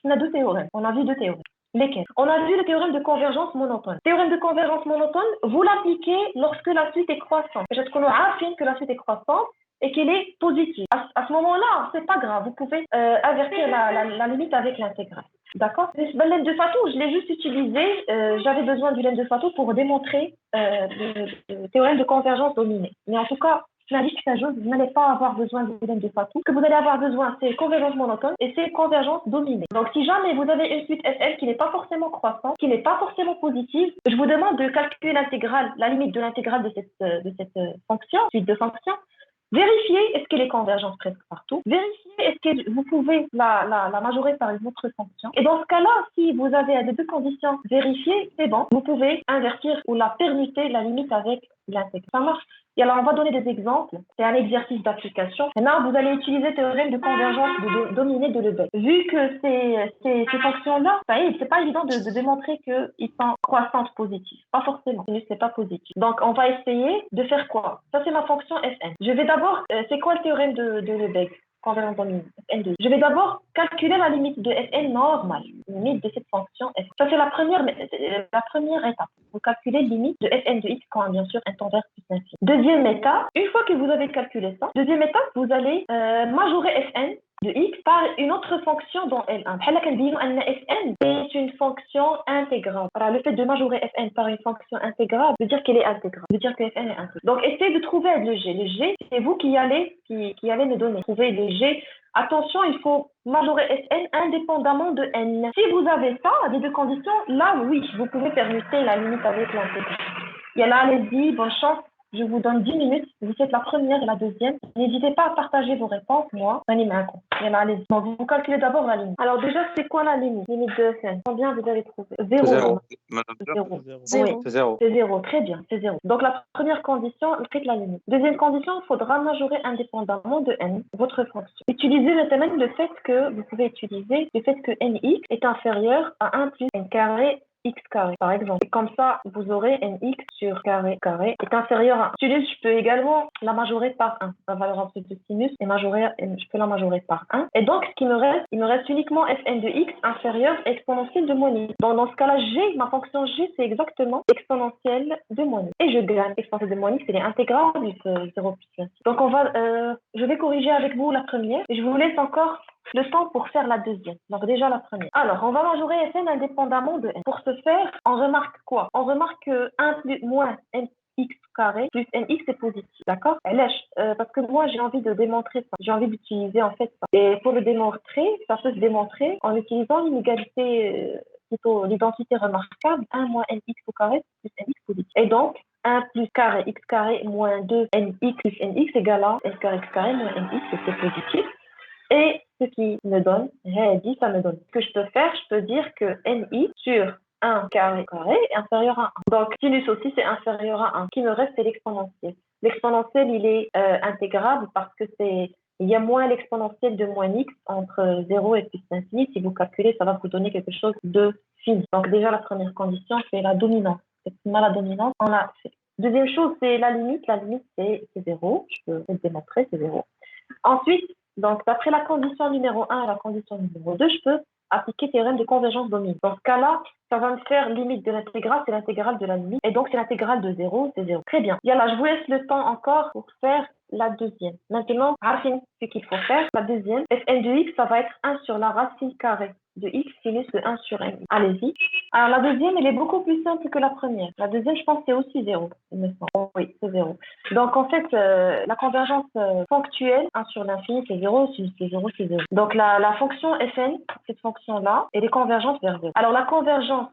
On a deux théorèmes. On a vu deux théorèmes. Lesquels? On a vu le théorème de convergence monotone. Théorème de convergence monotone, vous l'appliquez lorsque la suite est croissante. Je te connais que la suite est croissante et qu'elle est positive. À ce moment-là, c'est pas grave. Vous pouvez invertir la limite avec l'intégrale. D'accord? Le lemme de Fatou, je l'ai juste utilisé. J'avais besoin du lemme de Fatou pour démontrer le théorème de convergence dominée. Mais en tout cas, vous n'allez pas avoir besoin du lemme de Fatou. Ce que vous allez avoir besoin, c'est convergence monotone et c'est convergence dominée. Donc, si jamais vous avez une suite Fn qui n'est pas forcément croissante, qui n'est pas forcément positive, je vous demande de calculer l'intégrale, la limite de l'intégrale de cette fonction, suite de fonctions. Vérifiez est-ce qu'elle est convergente presque partout. Vérifiez est-ce que vous pouvez la majorer par une autre fonction. Et dans ce cas-là, si vous avez les deux conditions vérifiées, c'est bon. Vous pouvez invertir ou la permuter la limite avec l'intégrale. Ça marche. Et alors, on va donner des exemples. C'est un exercice d'application. Maintenant, vous allez utiliser le théorème de convergence dominée de Lebesgue. Vu que ces fonctions-là, c'est pas évident de démontrer qu'ils sont croissantes positives. Pas forcément. C'est pas positif. Donc, on va essayer de faire quoi? Ça, c'est ma fonction Fn. Je vais d'abord, c'est quoi le théorème de Lebesgue? Convergence dominée, Fn2. Je vais d'abord calculer la limite de Fn normale, limite de cette fonction Fn. Ça, c'est la première étape. Vous calculez limite de Fn de x quand, bien sûr, un temps vers plus infini. Deuxième étape, une fois que vous avez calculé ça, deuxième étape, vous allez majorer Fn de x par une autre fonction dans L1. Fn est une fonction intégrale. Alors, le fait de majorer Fn par une fonction intégrale veut dire qu'elle est intégrale. Veut dire que Fn est intégrale. Donc, essayez de trouver le g. Le g, c'est vous qui allez me donner. Trouvez le g. Attention, il faut majorer Fn indépendamment de n. Si vous avez ça, les deux conditions, là, oui, vous pouvez permuter la limite avec l'intégrale. Yallah, allez-y, bonne chance. Je vous donne 10 minutes. Vous faites la première et la deuxième. N'hésitez pas à partager vos réponses. Moi, j'anime un compte. Yallah, allez-y. Bon, vous calculez d'abord la limite. Alors déjà, c'est quoi la limite? Limite de FN. Combien vous avez trouvé? Zéro. Zéro. Madame, Zéro. Zéro. Oui, c'est zéro. c'est zéro. Très bien, c'est zéro. Donc la première condition, c'est la limite. Deuxième condition, il faudra majorer indépendamment de n votre fonction. Utilisez maintenant le fait que vous pouvez utiliser le fait que nx est inférieur à 1 plus n carré x carré, par exemple. Et comme ça, vous aurez nx sur carré carré est inférieur à 1. Sinus, je peux également la majorer par 1. La valeur absolue de sinus est majorée, je peux la majorer par 1. Et donc, ce qui me reste, il me reste uniquement fn de x inférieur à exponentielle de moins x. Donc, dans ce cas-là, g, ma fonction g, c'est exactement exponentielle de moins x. Et je gagne exponentielle de moins x, c'est l'intégrale du 0 plus 1. Donc, je vais corriger avec vous la première. Et je vous laisse encore le temps pour faire la deuxième. Donc déjà la première. Alors, on va majorer Fn indépendamment de n. Pour ce faire, on remarque quoi? On remarque que 1 plus moins nx carré plus nx est positif. D'accord? Parce que moi, j'ai envie de démontrer ça. J'ai envie d'utiliser en fait ça. Et pour le démontrer, ça peut se démontrer en utilisant l'inégalité, plutôt l'identité remarquable, 1 moins nx au carré plus nx positif. Et donc, 1 plus carré x carré moins 2 nx plus nx égale à n carré x carré moins nx, c'est positif. Et ce qui me donne, dit, ça me donne. Ce que je peux faire, je peux dire que NI sur 1 carré carré est inférieur à 1. Donc, sinus aussi, c'est inférieur à 1. Ce qui me reste, c'est l'exponentiel. L'exponentiel, il est intégrable parce que il y a moins l'exponentiel de moins x entre 0 et plus l'infini. Si vous calculez, ça va vous donner quelque chose de fini. Donc, déjà, la première condition, c'est la dominance. C'est mal la dominance, on l'a fait. Deuxième chose, c'est la limite. La limite, c'est 0. Je peux le démontrer, c'est 0. Ensuite, donc, d'après la condition numéro 1 et la condition numéro 2, je peux appliquer le théorème de convergence dominante. Dans ce cas-là, ça va me faire limite de l'intégrale, c'est l'intégrale de la limite. Et donc, c'est l'intégrale de 0, c'est 0. Très bien. Là, je vous laisse le temps encore pour faire la deuxième. Maintenant, racine, ce qu'il faut faire. La deuxième, fn de x, ça va être 1 sur la racine carrée de x sinus de 1 sur n. Allez-y. Alors, la deuxième, elle est beaucoup plus simple que la première. La deuxième, je pense, c'est aussi 0. Il me semble. Oui, c'est 0. Donc, en fait, la convergence ponctuelle, 1 sur l'infini, c'est 0. Sinus c'est 0, c'est 0. Donc, la fonction fn, cette fonction-là, elle est convergente vers 0. Alors, la convergence,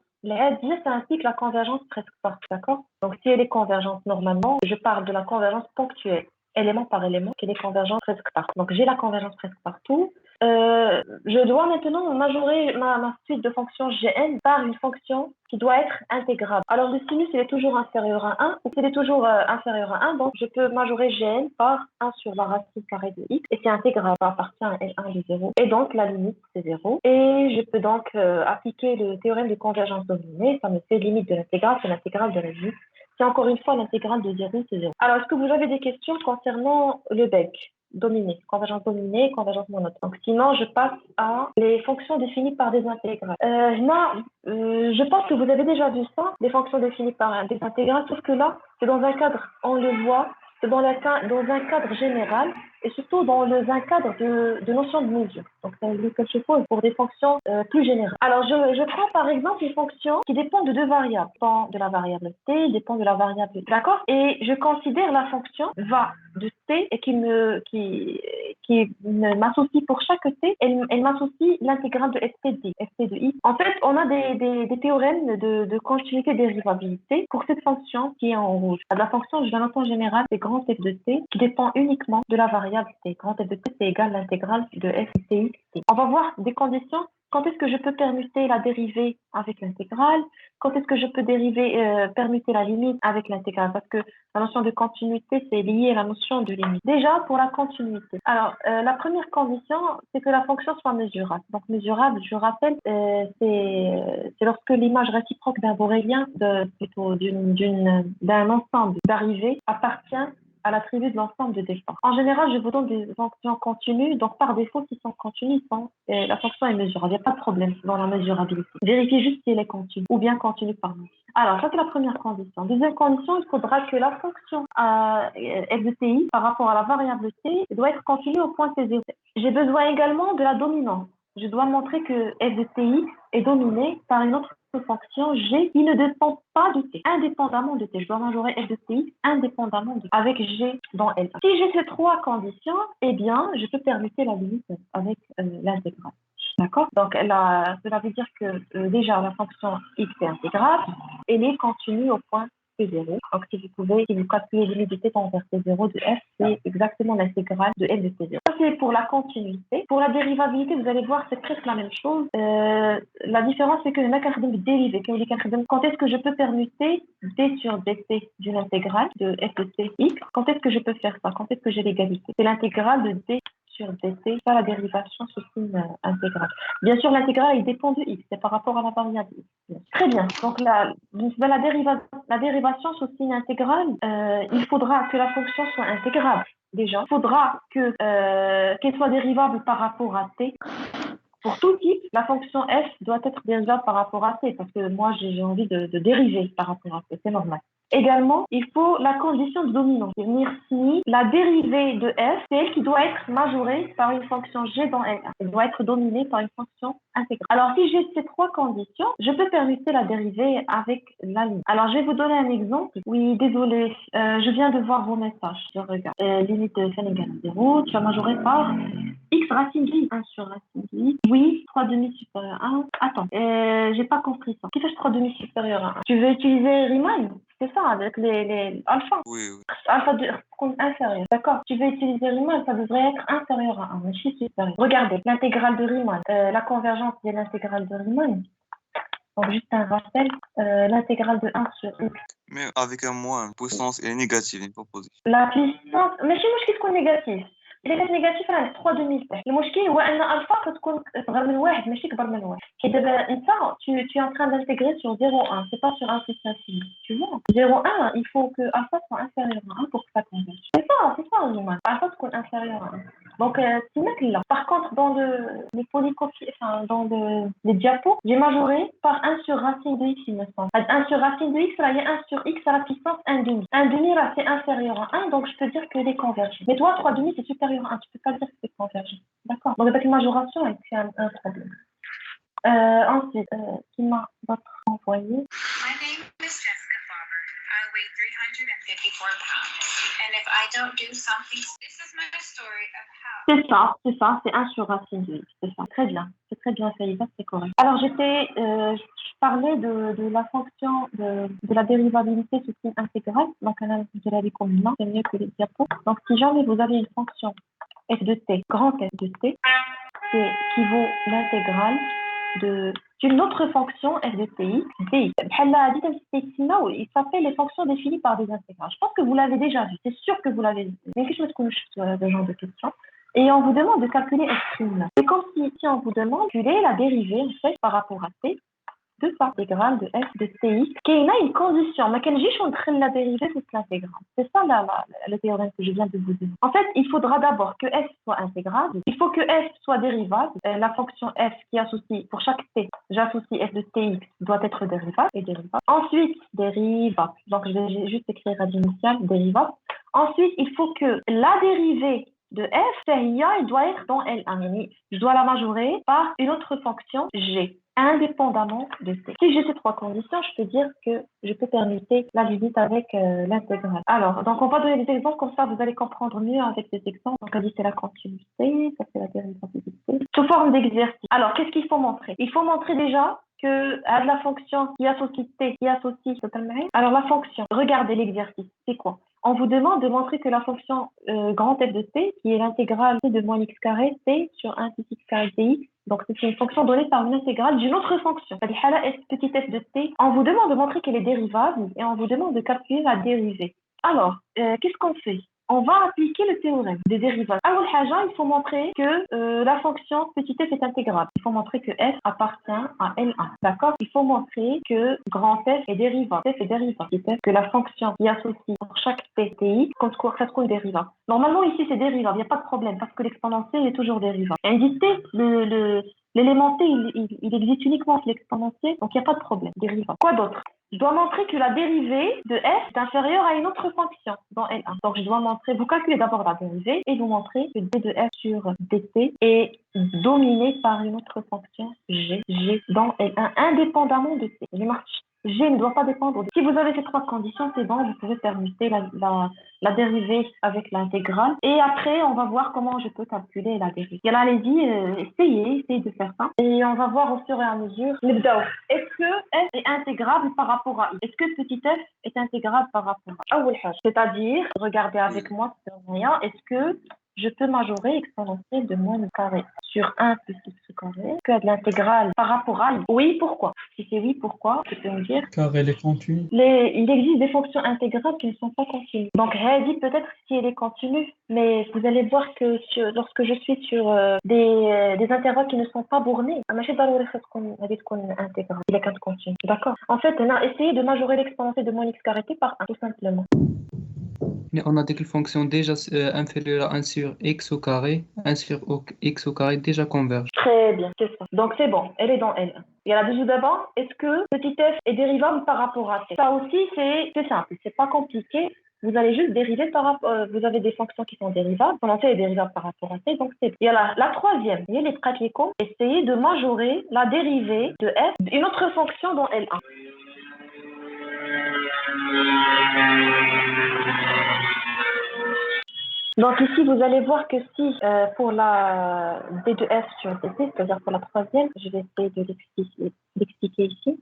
ça implique la convergence presque partout, d'accord? Donc, si elle est convergente normalement, je parle de la convergence ponctuelle, élément par élément, qu'elle est convergente presque partout. Donc, j'ai la convergence presque partout. Je dois maintenant majorer ma suite de fonctions Gn par une fonction qui doit être intégrable. Alors, le sinus, il est toujours inférieur à 1. Il est toujours inférieur à 1, donc je peux majorer Gn par 1 sur la racine carrée de x, et c'est intégrable, ça appartient à L1 de 0. Et donc, la limite, c'est 0. Et je peux donc appliquer le théorème de convergence dominée. Ça me fait limite de l'intégrale, c'est l'intégrale de la limite. C'est encore une fois l'intégrale de 0, c'est 0. Alors, est-ce que vous avez des questions concernant le bec? Dominée, convergence dominée, convergence monotone. Donc, sinon, je passe à les fonctions définies par des intégrales. Je pense que vous avez déjà vu ça, des fonctions définies par des intégrales, sauf que là, c'est dans un cadre, on le voit, c'est dans un cadre général et surtout dans un cadre de notion de mesure. Donc, ça veut dire quelque chose pour des fonctions plus générales. Alors, je prends par exemple une fonction qui dépend de deux variables. Dépend de la variable t, dépend de la variable t. D'accord? Et je considère la fonction va de t et qui m'associe pour chaque t, elle m'associe l'intégrale de ft de i. En fait, on a des théorèmes de continuité dérivabilité pour cette fonction qui est en rouge. La fonction, je la note en général, c'est grand f de t qui dépend uniquement de la variable t. Grand f de t, c'est égal à l'intégrale de f de tx t. On va voir des conditions. Quand est-ce que je peux permuter la dérivée avec l'intégrale? Quand est-ce que je peux permuter la limite avec l'intégrale? Parce que la notion de continuité, c'est lié à la notion de limite. Déjà, pour la continuité. Alors, la première condition, c'est que la fonction soit mesurable. Donc, mesurable, je rappelle, c'est lorsque l'image réciproque d'un borélien, plutôt d'un ensemble d'arrivées, appartient à l'attribut de l'ensemble de départ. En général, je vous donne des fonctions continues, donc par défaut, s'ils sont continues, la fonction est mesurable. Il n'y a pas de problème dans la mesurabilité. Vérifiez juste si elle est continue ou bien continue par nous. Alors, ça, c'est la première condition. Deuxième condition, il faudra que la fonction f de ti par rapport à la variable t doit être continue au point c0. J'ai besoin également de la dominance. Je dois montrer que f de ti est dominée par une autre fonction g qui ne dépend pas de t, indépendamment de t. Je dois majorer f de ti indépendamment de t, avec g dans L1. Si j'ai ces trois conditions, eh bien, je peux permuter la limite avec l'intégrale. D'accord? Donc, cela veut dire que déjà, la fonction x est intégrable, elle est continue au point T0. Donc si vous calculez limite de T tend vers T0 de F, c'est exactement l'intégrale de F de T0. Ça c'est pour la continuité. Pour la dérivabilité, vous allez voir, c'est presque la même chose. La différence, c'est que le mécanisme dérivé, quand est-ce que je peux permuter d sur dt d'une intégrale de f de t x? Quand est-ce que je peux faire ça? Quand est-ce que j'ai l'égalité? C'est l'intégrale de d sur dt, pas la dérivation sous signe intégrale. Bien sûr, l'intégrale, il dépend de x, c'est par rapport à la variable x. Très bien. Donc, la dérivation sous signe intégrale, il faudra que la fonction soit intégrable. Déjà, il faudra qu'elle soit dérivable par rapport à t. Pour tout type, la fonction f doit être dérivable par rapport à t, parce que moi, j'ai envie de dériver par rapport à t, c'est normal. Également, il faut la condition de dominance, c'est-à-dire si la dérivée de f, c'est elle qui doit être majorée par une fonction g dans L1. Elle doit être dominée par une fonction intégrale. Alors, si j'ai ces trois conditions, je peux permuter la dérivée avec la limite. Alors, je vais vous donner un exemple. Oui, désolé, je viens de voir vos messages. Je regarde. Limite de n égale à 0, tu vas majorer par x racine de x, 1 sur racine de x. Oui, 3 demi supérieur à 1. Attends, j'ai pas compris ça. Qui fait 3 demi supérieur à 1? Tu veux utiliser Riemann? C'est ça, avec les alpha. Oui, oui. Alpha de inférieur. D'accord. Tu veux utiliser Riemann, ça devrait être inférieur à 1, mais je suis supérieur. Regardez, l'intégrale de Riemann, la convergence de l'intégrale de Riemann. Donc, juste un rappel, l'intégrale de 1 sur x. Mais avec un moins, puissance est négative, il faut poser. La puissance, ماشي مشكل تكون négative. إذا كانت نيجاتيف راه 3 دومي تاع المشكل هو ان الفا كتكون صغر من واحد ماشي كبر من واحد كي دابا انت tu es en train d'intégrer sur 0,1 c'est pas sur 1 plus infini tu vois 0,1 il faut que alpha soit inférieur à 1 pour que ça converge c'est ça normal alpha تكون inférieur à 1 donc c'est mec là par contre dans les polycopies enfin dans les diapos j'ai majoré par 1 sur racine de x il me semble 1 sur racine de x là il y a 1 sur x à la puissance 1 demi là c'est inférieur à 1 donc je peux dire que les convergent mais toi 3 demi c'est supérieur à 1 tu peux pas dire que c'est convergent d'accord donc avec une majoration c'est un problème ensuite qui m'a envoyé My name is Jessica Farber. I weigh 354 pounds. And if I don't do something, this is my story of how. C'est ça, c'est 1 sur racine de x, c'est ça. Très bien, c'est très bien fait, c'est correct. Alors, je parlais de la fonction de la dérivabilité sous signe intégrale, donc je l'avais comme là, c'est mieux que les diapos. Donc, si jamais vous avez une fonction f de t, grand f de t, c'est équivaut l'intégrale d'une autre fonction f de tx, dx. Il s'appelle les fonctions définies par des intégrales. Je pense que vous l'avez déjà vu, c'est sûr que vous l'avez vu. Mais que je me trouve sur ce genre de questions. Et on vous demande de calculer f'. C'est comme si on vous demande de calculer la dérivée en fait par rapport à t de l'intégrale de f de tx. Il y a une condition, mais qu'elle juste entre la dérivée c'est l'intégrale. C'est ça le théorème que je viens de vous dire. En fait, il faudra d'abord que f soit intégrable. Il faut que f soit dérivable. La fonction f qui associe pour chaque t, j'associe f de tx doit être dérivable et dérivable. Ensuite, dérivable. Donc je vais juste écrire à l'initiale dérivable. Ensuite, il faut que la dérivée de f, elle doit être dans L1. Je dois la majorer par une autre fonction g, indépendamment de t. Si j'ai ces trois conditions, je peux dire que je peux permuter la limite avec l'intégrale. Alors, donc on va donner des exemples, comme ça vous allez comprendre mieux avec des exemples. Donc on dit c'est la continuité, ça c'est la dérivabilité, sous forme d'exercice. Alors, qu'est-ce qu'il faut montrer? Il faut montrer déjà que à la fonction qui associe t, qui associe alors la fonction, regardez l'exercice, c'est quoi? On vous demande de montrer que la fonction grand f de t, qui est l'intégrale de moins x carré, t sur 1 plus x carré dx, donc c'est une fonction donnée par une intégrale d'une autre fonction. C'est-à-dire petit f de t, on vous demande de montrer qu'elle est dérivable et on vous demande de calculer la dérivée. Alors, qu'est-ce qu'on fait? On va appliquer le théorème des dérivables. Alors, il faut montrer que la fonction petit f est intégrable. Il faut montrer que f appartient à L1. D'accord? Il faut montrer que grand f est dérivable. F est dérivable. Que la fonction qui associe pour chaque t, ti, comme ça se trouve dérivable. Normalement, ici, c'est dérivable. Il n'y a pas de problème parce que l'exponentiel est toujours dérivable. Indice t, l'élément t, il existe uniquement avec l'exponentiel, donc il n'y a pas de problème. Dérivable. Quoi d'autre? Je dois montrer que la dérivée de f est inférieure à une autre fonction dans L1. Donc, je dois montrer, vous calculez d'abord la dérivée et vous montrez que d de f sur dt est dominé par une autre fonction g dans L1 indépendamment de t. J'ai marqué G ne doit pas dépendre. Si vous avez ces trois conditions, c'est bon, vous pouvez permuter la dérivée avec l'intégrale. Et après, on va voir comment je peux calculer la dérivée. Et là, allez-y, essayez de faire ça. Et on va voir au fur et à mesure. Est-ce que f est intégrable par rapport à i? Est-ce que petit f est intégrable par rapport à i? C'est-à-dire, regardez avec moi sur rien, est-ce que je peux majorer exponentielle de moins le carré sur 1 plus x carré, que de l'intégrale par rapport à i. Oui, pourquoi? Si c'est oui, pourquoi? Tu peux me dire? Car elle est continue. Il existe des fonctions intégrales qui ne sont pas continues. Donc, Hadi, peut-être si elle est continue, mais vous allez voir que lorsque je suis sur des intervalles qui ne sont pas bornés, il est qu'un continu. D'accord? En fait, on a essayé de majorer l'exponentielle de moins x carré par 1, tout simplement. Mais on a dit que la fonction déjà inférieure à 1 sur x au carré, 1 sur x au carré déjà converge. Très bien, c'est ça. Donc c'est bon, elle est dans L1. Il y a la deuxième d'abord, est-ce que petit f est dérivable par rapport à t? Ça aussi, c'est simple, c'est pas compliqué. Vous allez juste dériver par rapport, vous avez des fonctions qui sont dérivables, pendant t est dérivable par rapport à t, donc c'est bon. Il y a la troisième, il y a les pratiques, essayez de majorer la dérivée de f d'une autre fonction dans L1. Donc ici, vous allez voir que si pour la d de f sur dt, c'est-à-dire pour la troisième, je vais essayer de l'expliquer ici.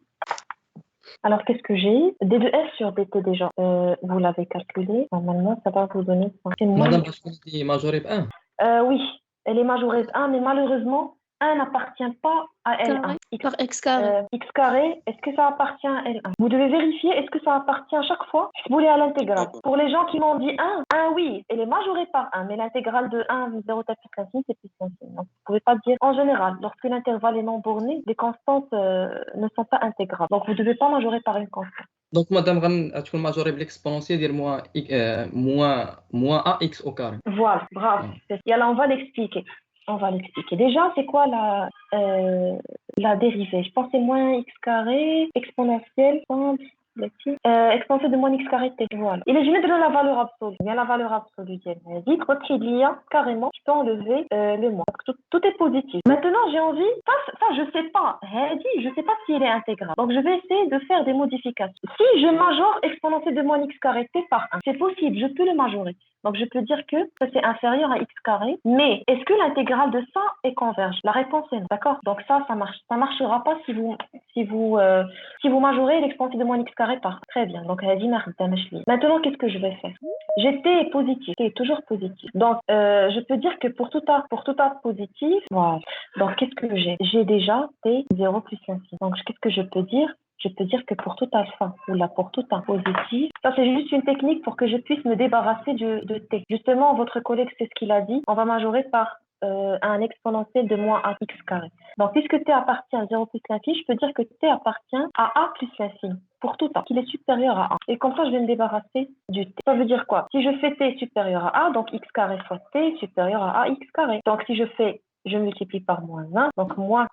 Alors, qu'est-ce que j'ai? d de f sur dt déjà, vous l'avez calculé. Normalement, ça va vous donner ça. Madame, parce que c'est majoré par 1. Oui, elle est majorée de 1, mais malheureusement, 1 n'appartient pas à L1. Par x carré. X carré, est-ce que ça appartient à L1? Vous devez vérifier, est-ce que ça appartient à chaque fois? Vous voulez à l'intégrale. Pour les gens qui m'ont dit 1 oui, elle est majorée par 1, mais l'intégrale de 1, 0 plus l'infini, c'est plus l'infini. Donc, vous ne pouvez pas dire, en général, lorsque l'intervalle est non borné, les constantes ne sont pas intégrables. Donc, vous ne devez pas majorer par une constante. Donc, madame, tu peux majorer l'exponentielle, dire moins ax au carré. Voilà, bravo. Et là, on va l'expliquer. Déjà, c'est quoi la dérivée? Je pense que c'est moins x carré, exponentielle, exponentielle de moins x carré t. Voilà. Et je mets la valeur absolue. Il y a la valeur absolue. Dit qu'il y a carrément, je peux enlever le moins. Donc, tout est positif. Maintenant, j'ai envie, ça je sais pas. Je sais pas si elle est intégrable. Donc, je vais essayer de faire des modifications. Si je majore exponentielle de moins x carré t par 1, c'est possible, je peux le majorer. Donc, je peux dire que ça, c'est inférieur à x carré. Mais est-ce que l'intégrale de ça est converge? La réponse est non. D'accord? Donc, ça marche. Ça marchera pas si vous majorez l'exponentielle de moins x carré par 1. Très bien. Donc, maintenant, qu'est-ce que je vais faire? J'ai t positif. T est toujours positif. Donc, je peux dire que pour tout A positif, voilà. Donc, qu'est-ce que j'ai? J'ai déjà t 0 plus l'infini. Donc, qu'est-ce que je peux dire? Je peux dire que pour tout alpha, ou là pour tout un positif, ça c'est juste une technique pour que je puisse me débarrasser de t. Justement, votre collègue, c'est ce qu'il a dit, on va majorer par un exponentiel de moins ax carré. Donc, puisque t appartient à 0 plus l'infini, je peux dire que t appartient à a plus l'infini, pour tout a, qu'il est supérieur à a. Et comme ça, je vais me débarrasser du t. Ça veut dire quoi? Si je fais t supérieur à a, donc x carré fois t supérieur à ax carré. Donc, si je multiplie par moins 1, donc moins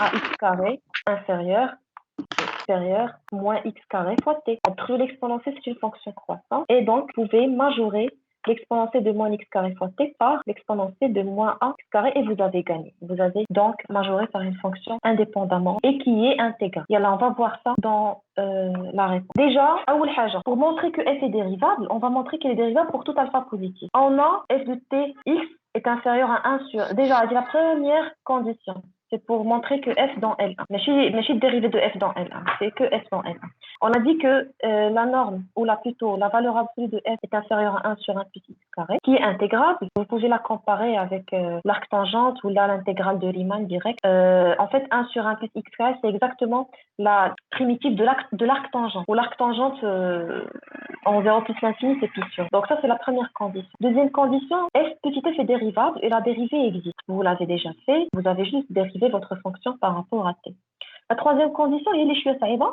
ax carré inférieur moins x carré fois t. Entre l'exponentielle, c'est une fonction croissante. Et donc, vous pouvez majorer l'exponentielle de moins x carré fois t par l'exponentielle de moins ax carré et vous avez gagné. Vous avez donc majoré par une fonction indépendamment et qui est intégrale. Et là, on va voir ça dans la réponse. Déjà, pour montrer que f est dérivable, on va montrer qu'elle est dérivable pour tout alpha positif. On a f de t x est inférieur à 1 sur... Déjà, c'est la première condition. C'est pour montrer que f dans L1. Mais je suis dérivée de f dans L1. C'est que f dans L1. On a dit que la norme, ou plutôt la valeur absolue de f est inférieure à 1 sur 1 plus x carré, qui est intégrable. Vous pouvez la comparer avec l'arc tangente ou là l'intégrale de Riemann direct. En fait, 1 sur 1 plus x carré, c'est exactement la primitive de l'arc tangente. Ou l'arc tangente en 0 plus l'infini, c'est fission. Donc ça, c'est la première condition. Deuxième condition, f petit f est dérivable et la dérivée existe. Vous l'avez déjà fait. Vous avez juste dérivé votre fonction par rapport à t. La troisième condition,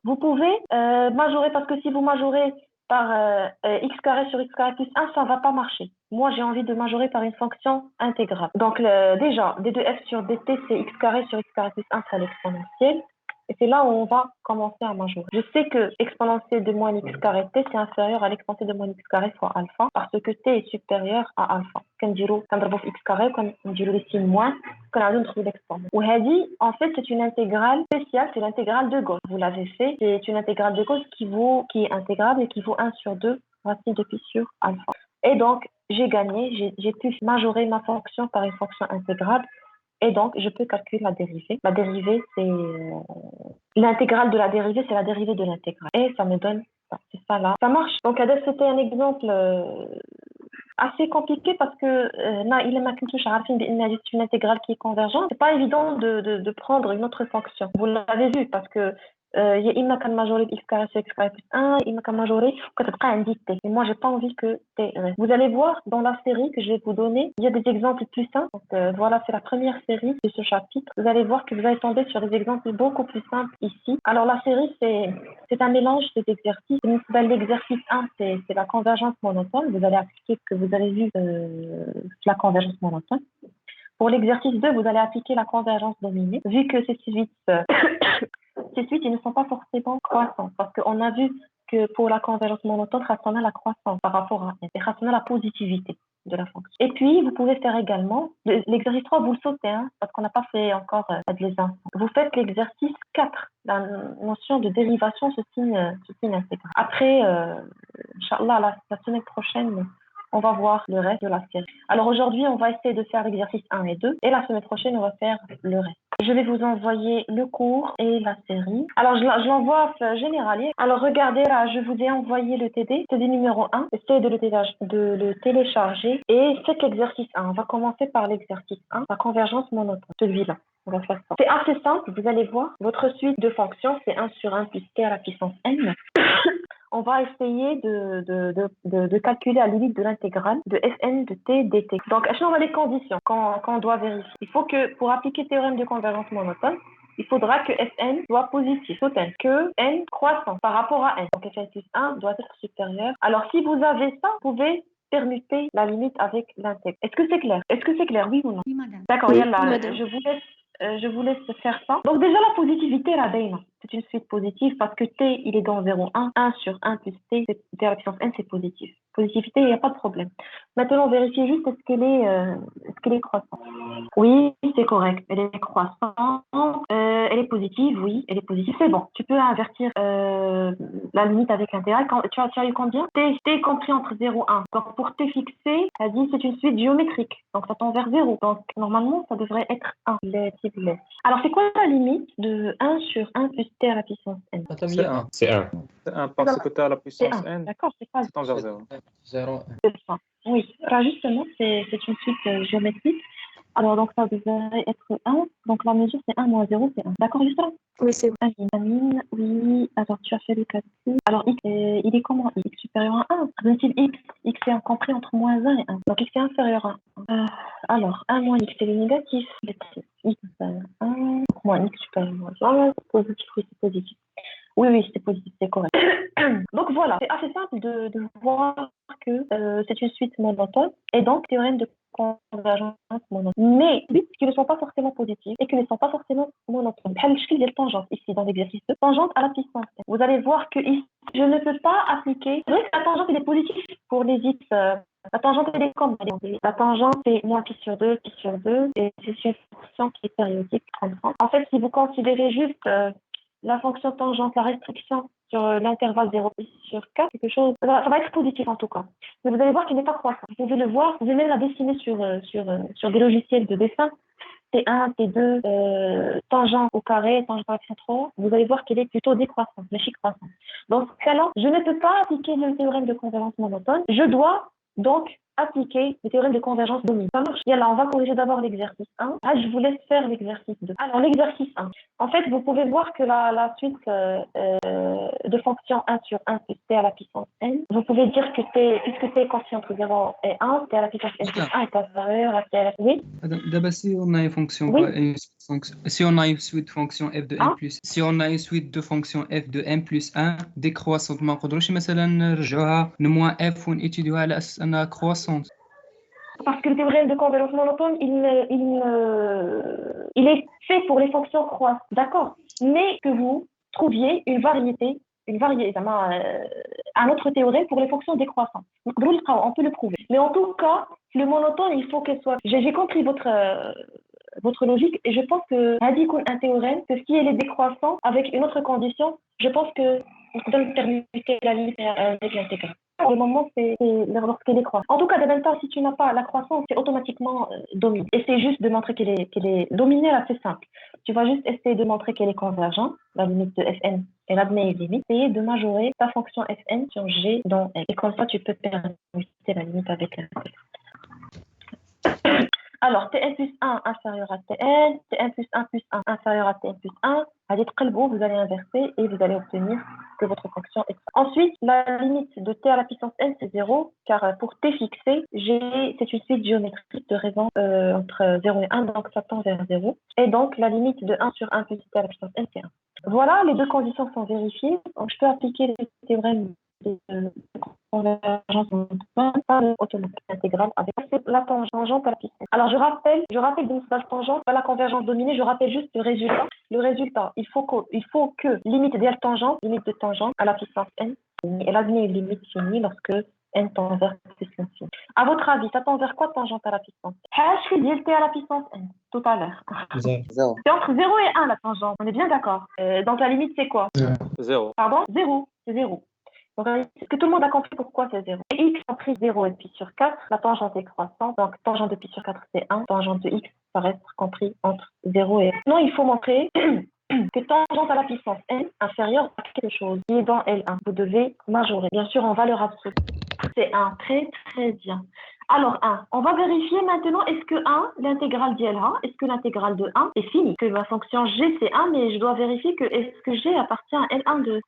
vous pouvez majorer, parce que si vous majorez par x carré sur x carré plus 1, ça ne va pas marcher. Moi, j'ai envie de majorer par une fonction intégrale. Donc déjà, d de f sur dt, c'est x carré sur x carré plus 1, c'est l'exponentielle. Et c'est là où on va commencer à majorer. Je sais que exponentielle de moins x carré t, c'est inférieur à l'exponentielle de moins x carré fois alpha, parce que t est supérieur à alpha. كنديرو كنضربو في x carré وكنديرو les signes moins, كنعاودو نخرجو l'exponentielle. وهذه, en fait, c'est une intégrale spéciale, c'est l'intégrale de Gauss. Vous l'avez fait, c'est une intégrale de Gauss qui est intégrable et qui vaut 1 sur 2 racine de pi sur alpha. Et donc, j'ai gagné, j'ai pu majorer ma fonction par une fonction intégrable. Et donc, je peux calculer la dérivée. La dérivée, c'est l'intégrale de la dérivée, c'est la dérivée de l'intégrale. Et ça me donne ça. C'est ça là. Ça marche. Donc, c'était un exemple assez compliqué parce que il est c'est une intégrale qui est convergente. C'est pas évident de prendre une autre fonction. Vous l'avez vu parce que il y a إما كنماجوري x carré sur x carré plus 1, إما كنماجوري وكتبقى عندي t. Et moi, j'ai pas envie que t reste. Vous allez voir dans la série que je vais vous donner, il y a des exemples plus simples. Donc, voilà, c'est la première série de ce chapitre. Vous allez voir que vous allez tomber sur des exemples beaucoup plus simples ici. Alors, la série, c'est un mélange d'exercices. L'exercice 1, c'est la convergence monotone. Vous allez appliquer ce que vous avez vu, la convergence monotone. Pour l'exercice 2, vous allez appliquer la convergence dominée. Vu que ces suites, ils ne sont pas forcément croissantes, parce qu'on a vu que pour la convergence monotone, rationnelle la croissance par rapport à n, et rationnelle la positivité de la fonction. Et puis, vous pouvez faire également, l'exercice 3, vous le sautez, parce qu'on n'a pas fait encore les instants. Vous faites l'exercice 4, la notion de dérivation sous signe intégral. Après, Inch'Allah, la semaine prochaine, on va voir le reste de la série. Alors aujourd'hui, on va essayer de faire l'exercice 1 et 2, et la semaine prochaine, on va faire le reste. Je vais vous envoyer le cours et la série. Alors, je l'envoie généralier. Alors, regardez là, je vous ai envoyé le TD numéro 1. Essayez de le télécharger et faites l'exercice 1. On va commencer par l'exercice 1, la convergence monotone, celui-là. On va faire ça. C'est assez simple, vous allez voir. Votre suite de fonctions, c'est 1 sur 1 plus t à la puissance n. On va essayer de calculer la limite de l'intégrale de fn de t dt. Donc, on a les conditions qu'on doit vérifier. Il faut que, pour appliquer le théorème de convergence monotone, il faudra que fn soit positif, total, que n croissant par rapport à n. Donc, fn plus 1 doit être supérieur. Alors, si vous avez ça, vous pouvez permuter la limite avec l'intégral. Est-ce que c'est clair? Oui ou non? Oui, madame. D'accord, Oui, yallah, madame. je vous laisse faire ça. Donc déjà, la positivité, la daïna, c'est une suite positive parce que t, il est dans 0,1. 1 sur 1 plus t à la puissance n, c'est positif. Positivité, il n'y a pas de problème. Maintenant, vérifiez juste est-ce qu'elle est croissante. Oui, c'est correct. Elle est croissante. Elle est positive, oui, elle est positive. C'est bon. Tu peux invertir la limite avec l'intégrale. Tu as eu combien? T est compris entre 0 et 1. Donc pour t fixé, ça dit c'est une suite géométrique. Donc ça tend vers 0. Donc normalement, ça devrait être 1. Alors, c'est quoi la limite de 1 sur 1 plus t à la puissance n? C'est 1. C'est 1. C'est 1 parce que tu as la puissance C'est 1. n, D'accord, c'est pas c'est envers 0. 0. c'est ça. Oui, alors justement, c'est une suite géométrique. Alors, donc, ça devrait être 1. Donc, la mesure, c'est 1 moins 0, c'est 1. D'accord, juste là? Oui, c'est bon. Amine, oui. Alors, tu as fait le calcul. Alors, x, il est comment? X supérieur à 1. Relative x. X est compris entre moins 1 et 1. Donc, x est inférieur à 1. Alors, 1 moins x, c'est le négatif. X supérieur à 1. Moins x supérieur à 1. Positif, oui, c'est positif. Oui, c'est positif, c'est correct. Donc, voilà. C'est assez simple de voir que c'est une suite monotone. Et donc, théorème de convergence monotone. Mais qui ne sont pas forcément positifs et qui ne sont pas forcément monotones. Il y a le tangente ici dans l'exercice 2. Tangente à la puissance. Vous allez voir que ici, je ne peux pas appliquer. Vous voyez que la tangente elle est positive pour les x. La tangente elle est comme la tangente c'est moins pi sur 2 et c'est une fonction qui est périodique. En fait, si vous considérez juste la fonction tangente, la restriction sur l'intervalle 0 sur 4, quelque chose, ça va être positif en tout cas. Mais vous allez voir qu'il n'est pas croissant. Vous pouvez le voir, vous pouvez même la dessiner sur des logiciels de dessin. T1, T2, tangente au carré, tangente à l'action 3, vous allez voir qu'elle est plutôt décroissante, mais chic croissante. Dans ce cas-là, je ne peux pas appliquer le théorème de convergence monotone. Je dois donc appliquer le théorème de convergence dominée. Ça marche. Là, on va corriger d'abord l'exercice 1. Je vous laisse faire l'exercice 2. Alors, l'exercice 1. En fait, vous pouvez voir que la suite de fonctions 1 sur 1 plus t à la puissance n, vous pouvez dire que puisque t est compris entre 0 et 1, t à la puissance n plus 1 est inférieur à t à la puissance. Oui. D'abord, si on a une fonction, Oui. si on a une suite de fonctions f de n plus, si on a une suite de fonctions f de n plus 1 décroissante, ما نقدروش مثلا نرجعوها moins f ونétudioها على أساس أنها croissante. Parce que le théorème de convergence monotone, il est fait pour les fonctions croissantes. D'accord. mais que vous trouviez une un autre théorème pour les fonctions décroissantes. Donc, on peut le prouver. Mais en tout cas, le monotone, il faut qu'elle soit... J'ai compris votre logique et je pense que un théorème, que si elle est décroissante avec une autre condition, je pense que on donne terminer la limite avec l'intégrale. Pour le moment, c'est lorsqu'elle est croissante. En tout cas, de même temps, si tu n'as pas la croissance, c'est automatiquement dominé. Essaye juste de montrer qu'elle est dominée, là, c'est simple. Tu vas juste essayer de montrer qu'elle est convergente, la limite de Fn et l'admet limite, essayer de majorer ta fonction Fn sur G dans L. Et comme ça, tu peux permuter la limite avec l'intégrale. Alors, Tn plus 1 inférieur à Tn, Tn plus 1 inférieur à Tn plus 1, vous allez inverser et vous allez obtenir que votre fonction est... Ensuite, la limite de t à la puissance n, c'est 0, car pour t fixé, c'est une suite géométrique de raison entre 0 et 1, donc ça tend vers 0. Et donc, la limite de 1 sur 1 plus t à la puissance n, c'est 1. Voilà, les deux conditions sont vérifiées. Donc, je peux appliquer le théorème de convergence automatique intégrale avec la tangente à la puissance. Alors, je rappelle donc la tangente à la convergence dominée, je rappelle juste le résultat. Le résultat, il faut que limite de tangente à la puissance n, et l'admet une limite finie lorsque n tend vers plus l'infini. À votre avis, ça tend vers quoi tangente à la puissance? Je vais t à la puissance n, tout à l'heure. Zéro. C'est entre 0 et 1 la tangente, on est bien d'accord. Donc la limite, c'est quoi? Zéro. Pardon? 0, c'est 0. Donc, est-ce que tout le monde a compris pourquoi c'est 0? Et x a pris 0 et pi sur 4, la tangente est croissante, donc tangente de pi sur 4 c'est 1, tangente de x va être compris entre 0 et 1. Non, il faut montrer que tangente à la puissance n inférieure à quelque chose qui est dans L1. Vous devez majorer, bien sûr en valeur absolue. C'est 1, très très bien. Alors 1, on va vérifier maintenant, est-ce que 1, l'intégrale d'L1, est-ce que l'intégrale de 1 est finie? Que ma fonction g c'est 1, mais je dois vérifier que est-ce que g appartient à L1 de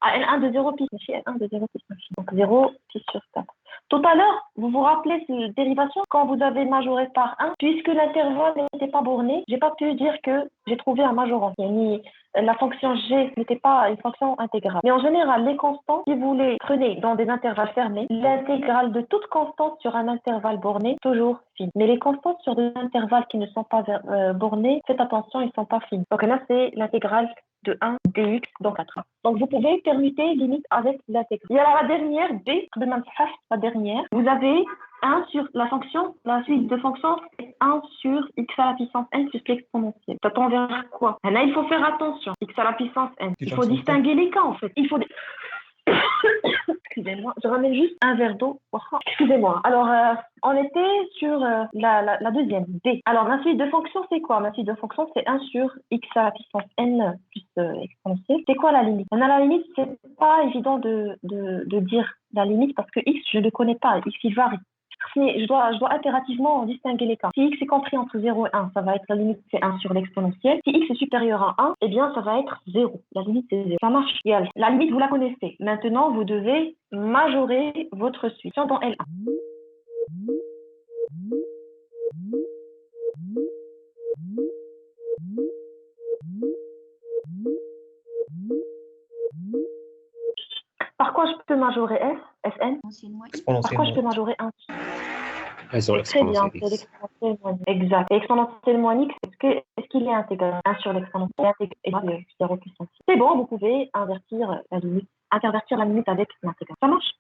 0 pi, L1 de 0 pi, donc 0 pi sur 4. Tout à l'heure, vous vous rappelez cette dérivation quand vous avez majoré par 1, puisque l'intervalle n'était pas borné, j'ai pas pu dire que j'ai trouvé un majorant. La fonction g n'était pas une fonction intégrale. Mais en général, les constantes, si vous les prenez dans des intervalles fermés, l'intégrale de toute constante sur un intervalle borné, toujours fine. Mais les constantes sur des intervalles qui ne sont pas bornés, faites attention, ils ne sont pas fines. Donc là, c'est l'intégrale de 1 dx, donc 4. Donc vous pouvez permuter limite avec l'intégrale. Il y a la dernière, b, la dernière. Vous avez 1 sur la fonction, la suite de fonctions, c'est 1 sur x à la puissance n plus l'exponentielle. Ça tend vers quoi? Là, il faut faire attention. X à la puissance n. Il faut distinguer les cas, en fait. Excusez-moi, je ramène juste un verre d'eau. Excusez-moi. Alors, on était sur la deuxième, d. Alors, ma suite de fonctions, c'est quoi? Ma suite de fonctions, c'est 1 sur x à la puissance n plus exponentielle. C'est quoi la limite? La limite, c'est pas évident de dire la limite parce que x, je ne le connais pas. X, il varie. Mais je dois impérativement distinguer les cas. Si x est compris entre 0 et 1, ça va être la limite, c'est 1 sur l'exponentielle. Si x est supérieur à 1, eh bien, ça va être 0. La limite, c'est 0. Ça marche. La limite, vous la connaissez. Maintenant, vous devez majorer votre suite dans L1. Par quoi je peux majorer Fn? Par quoi je peux majorer 1? Très bien, c'est l'exponentielle moins x. Exact. L'exponentielle moins x, est-ce qu'il est intégré? 1 sur l'exponentielle égale 0 plus 1. C'est bon, vous pouvez intervertir la limite avec l'intégrale. Ça marche?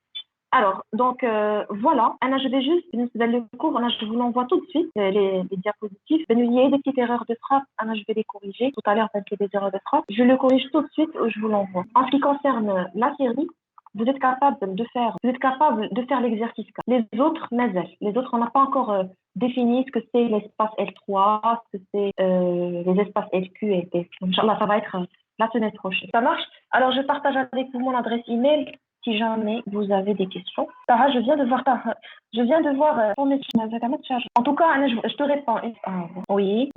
Alors, donc, voilà. Anna, je vais juste, le cours, Anna, je vous l'envoie tout de suite, les diapositives. Il y a des petites erreurs de frappe. Anna, je vais les corriger. Tout à l'heure, il y a des erreurs de frappe. Je le corrige tout de suite, je vous l'envoie. En ce qui concerne la série, vous êtes capable de faire l'exercice. Les autres, on n'a pas encore défini ce que c'est l'espace L3, ce que c'est les espaces LQ et P. Inch'Allah, ça va être la semaine prochaine. Ça marche? Alors, je partage avec vous mon adresse email si jamais vous avez des questions. Sarah, je viens de voir ton message. En tout cas, Anna, je te réponds. Oui,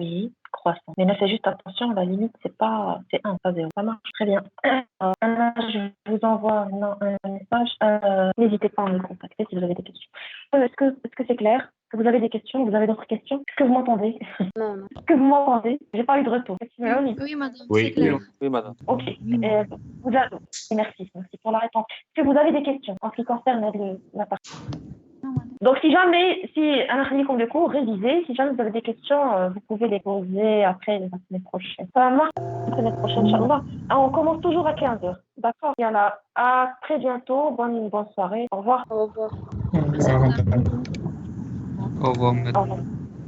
croissant. Mais là, fais juste attention, la limite, c'est 1, pas 0. Ça marche très bien. Anna, je vous envoie un message. N'hésitez pas à me contacter si vous avez des questions. Est-ce que c'est clair? Est-ce que vous avez des questions? Vous avez d'autres questions? Est-ce que vous m'entendez? Non. Est-ce que vous m'entendez? J'ai pas eu de retour. Oui, madame. C'est clair. Oui, madame. Ok. Merci pour la réponse. Est-ce que vous avez des questions en ce qui concerne la partie? Non, madame. Donc, si jamais, un comme le cours, révisez. Si jamais vous avez des questions, vous pouvez les poser après la semaine prochaine. Ça marche la semaine prochaine, Inch'Allah. On commence toujours à 15h. D'accord? Il y en a. À très bientôt. Bonne soirée. Au revoir. Au revoir. Au revoir, madame. Au revoir.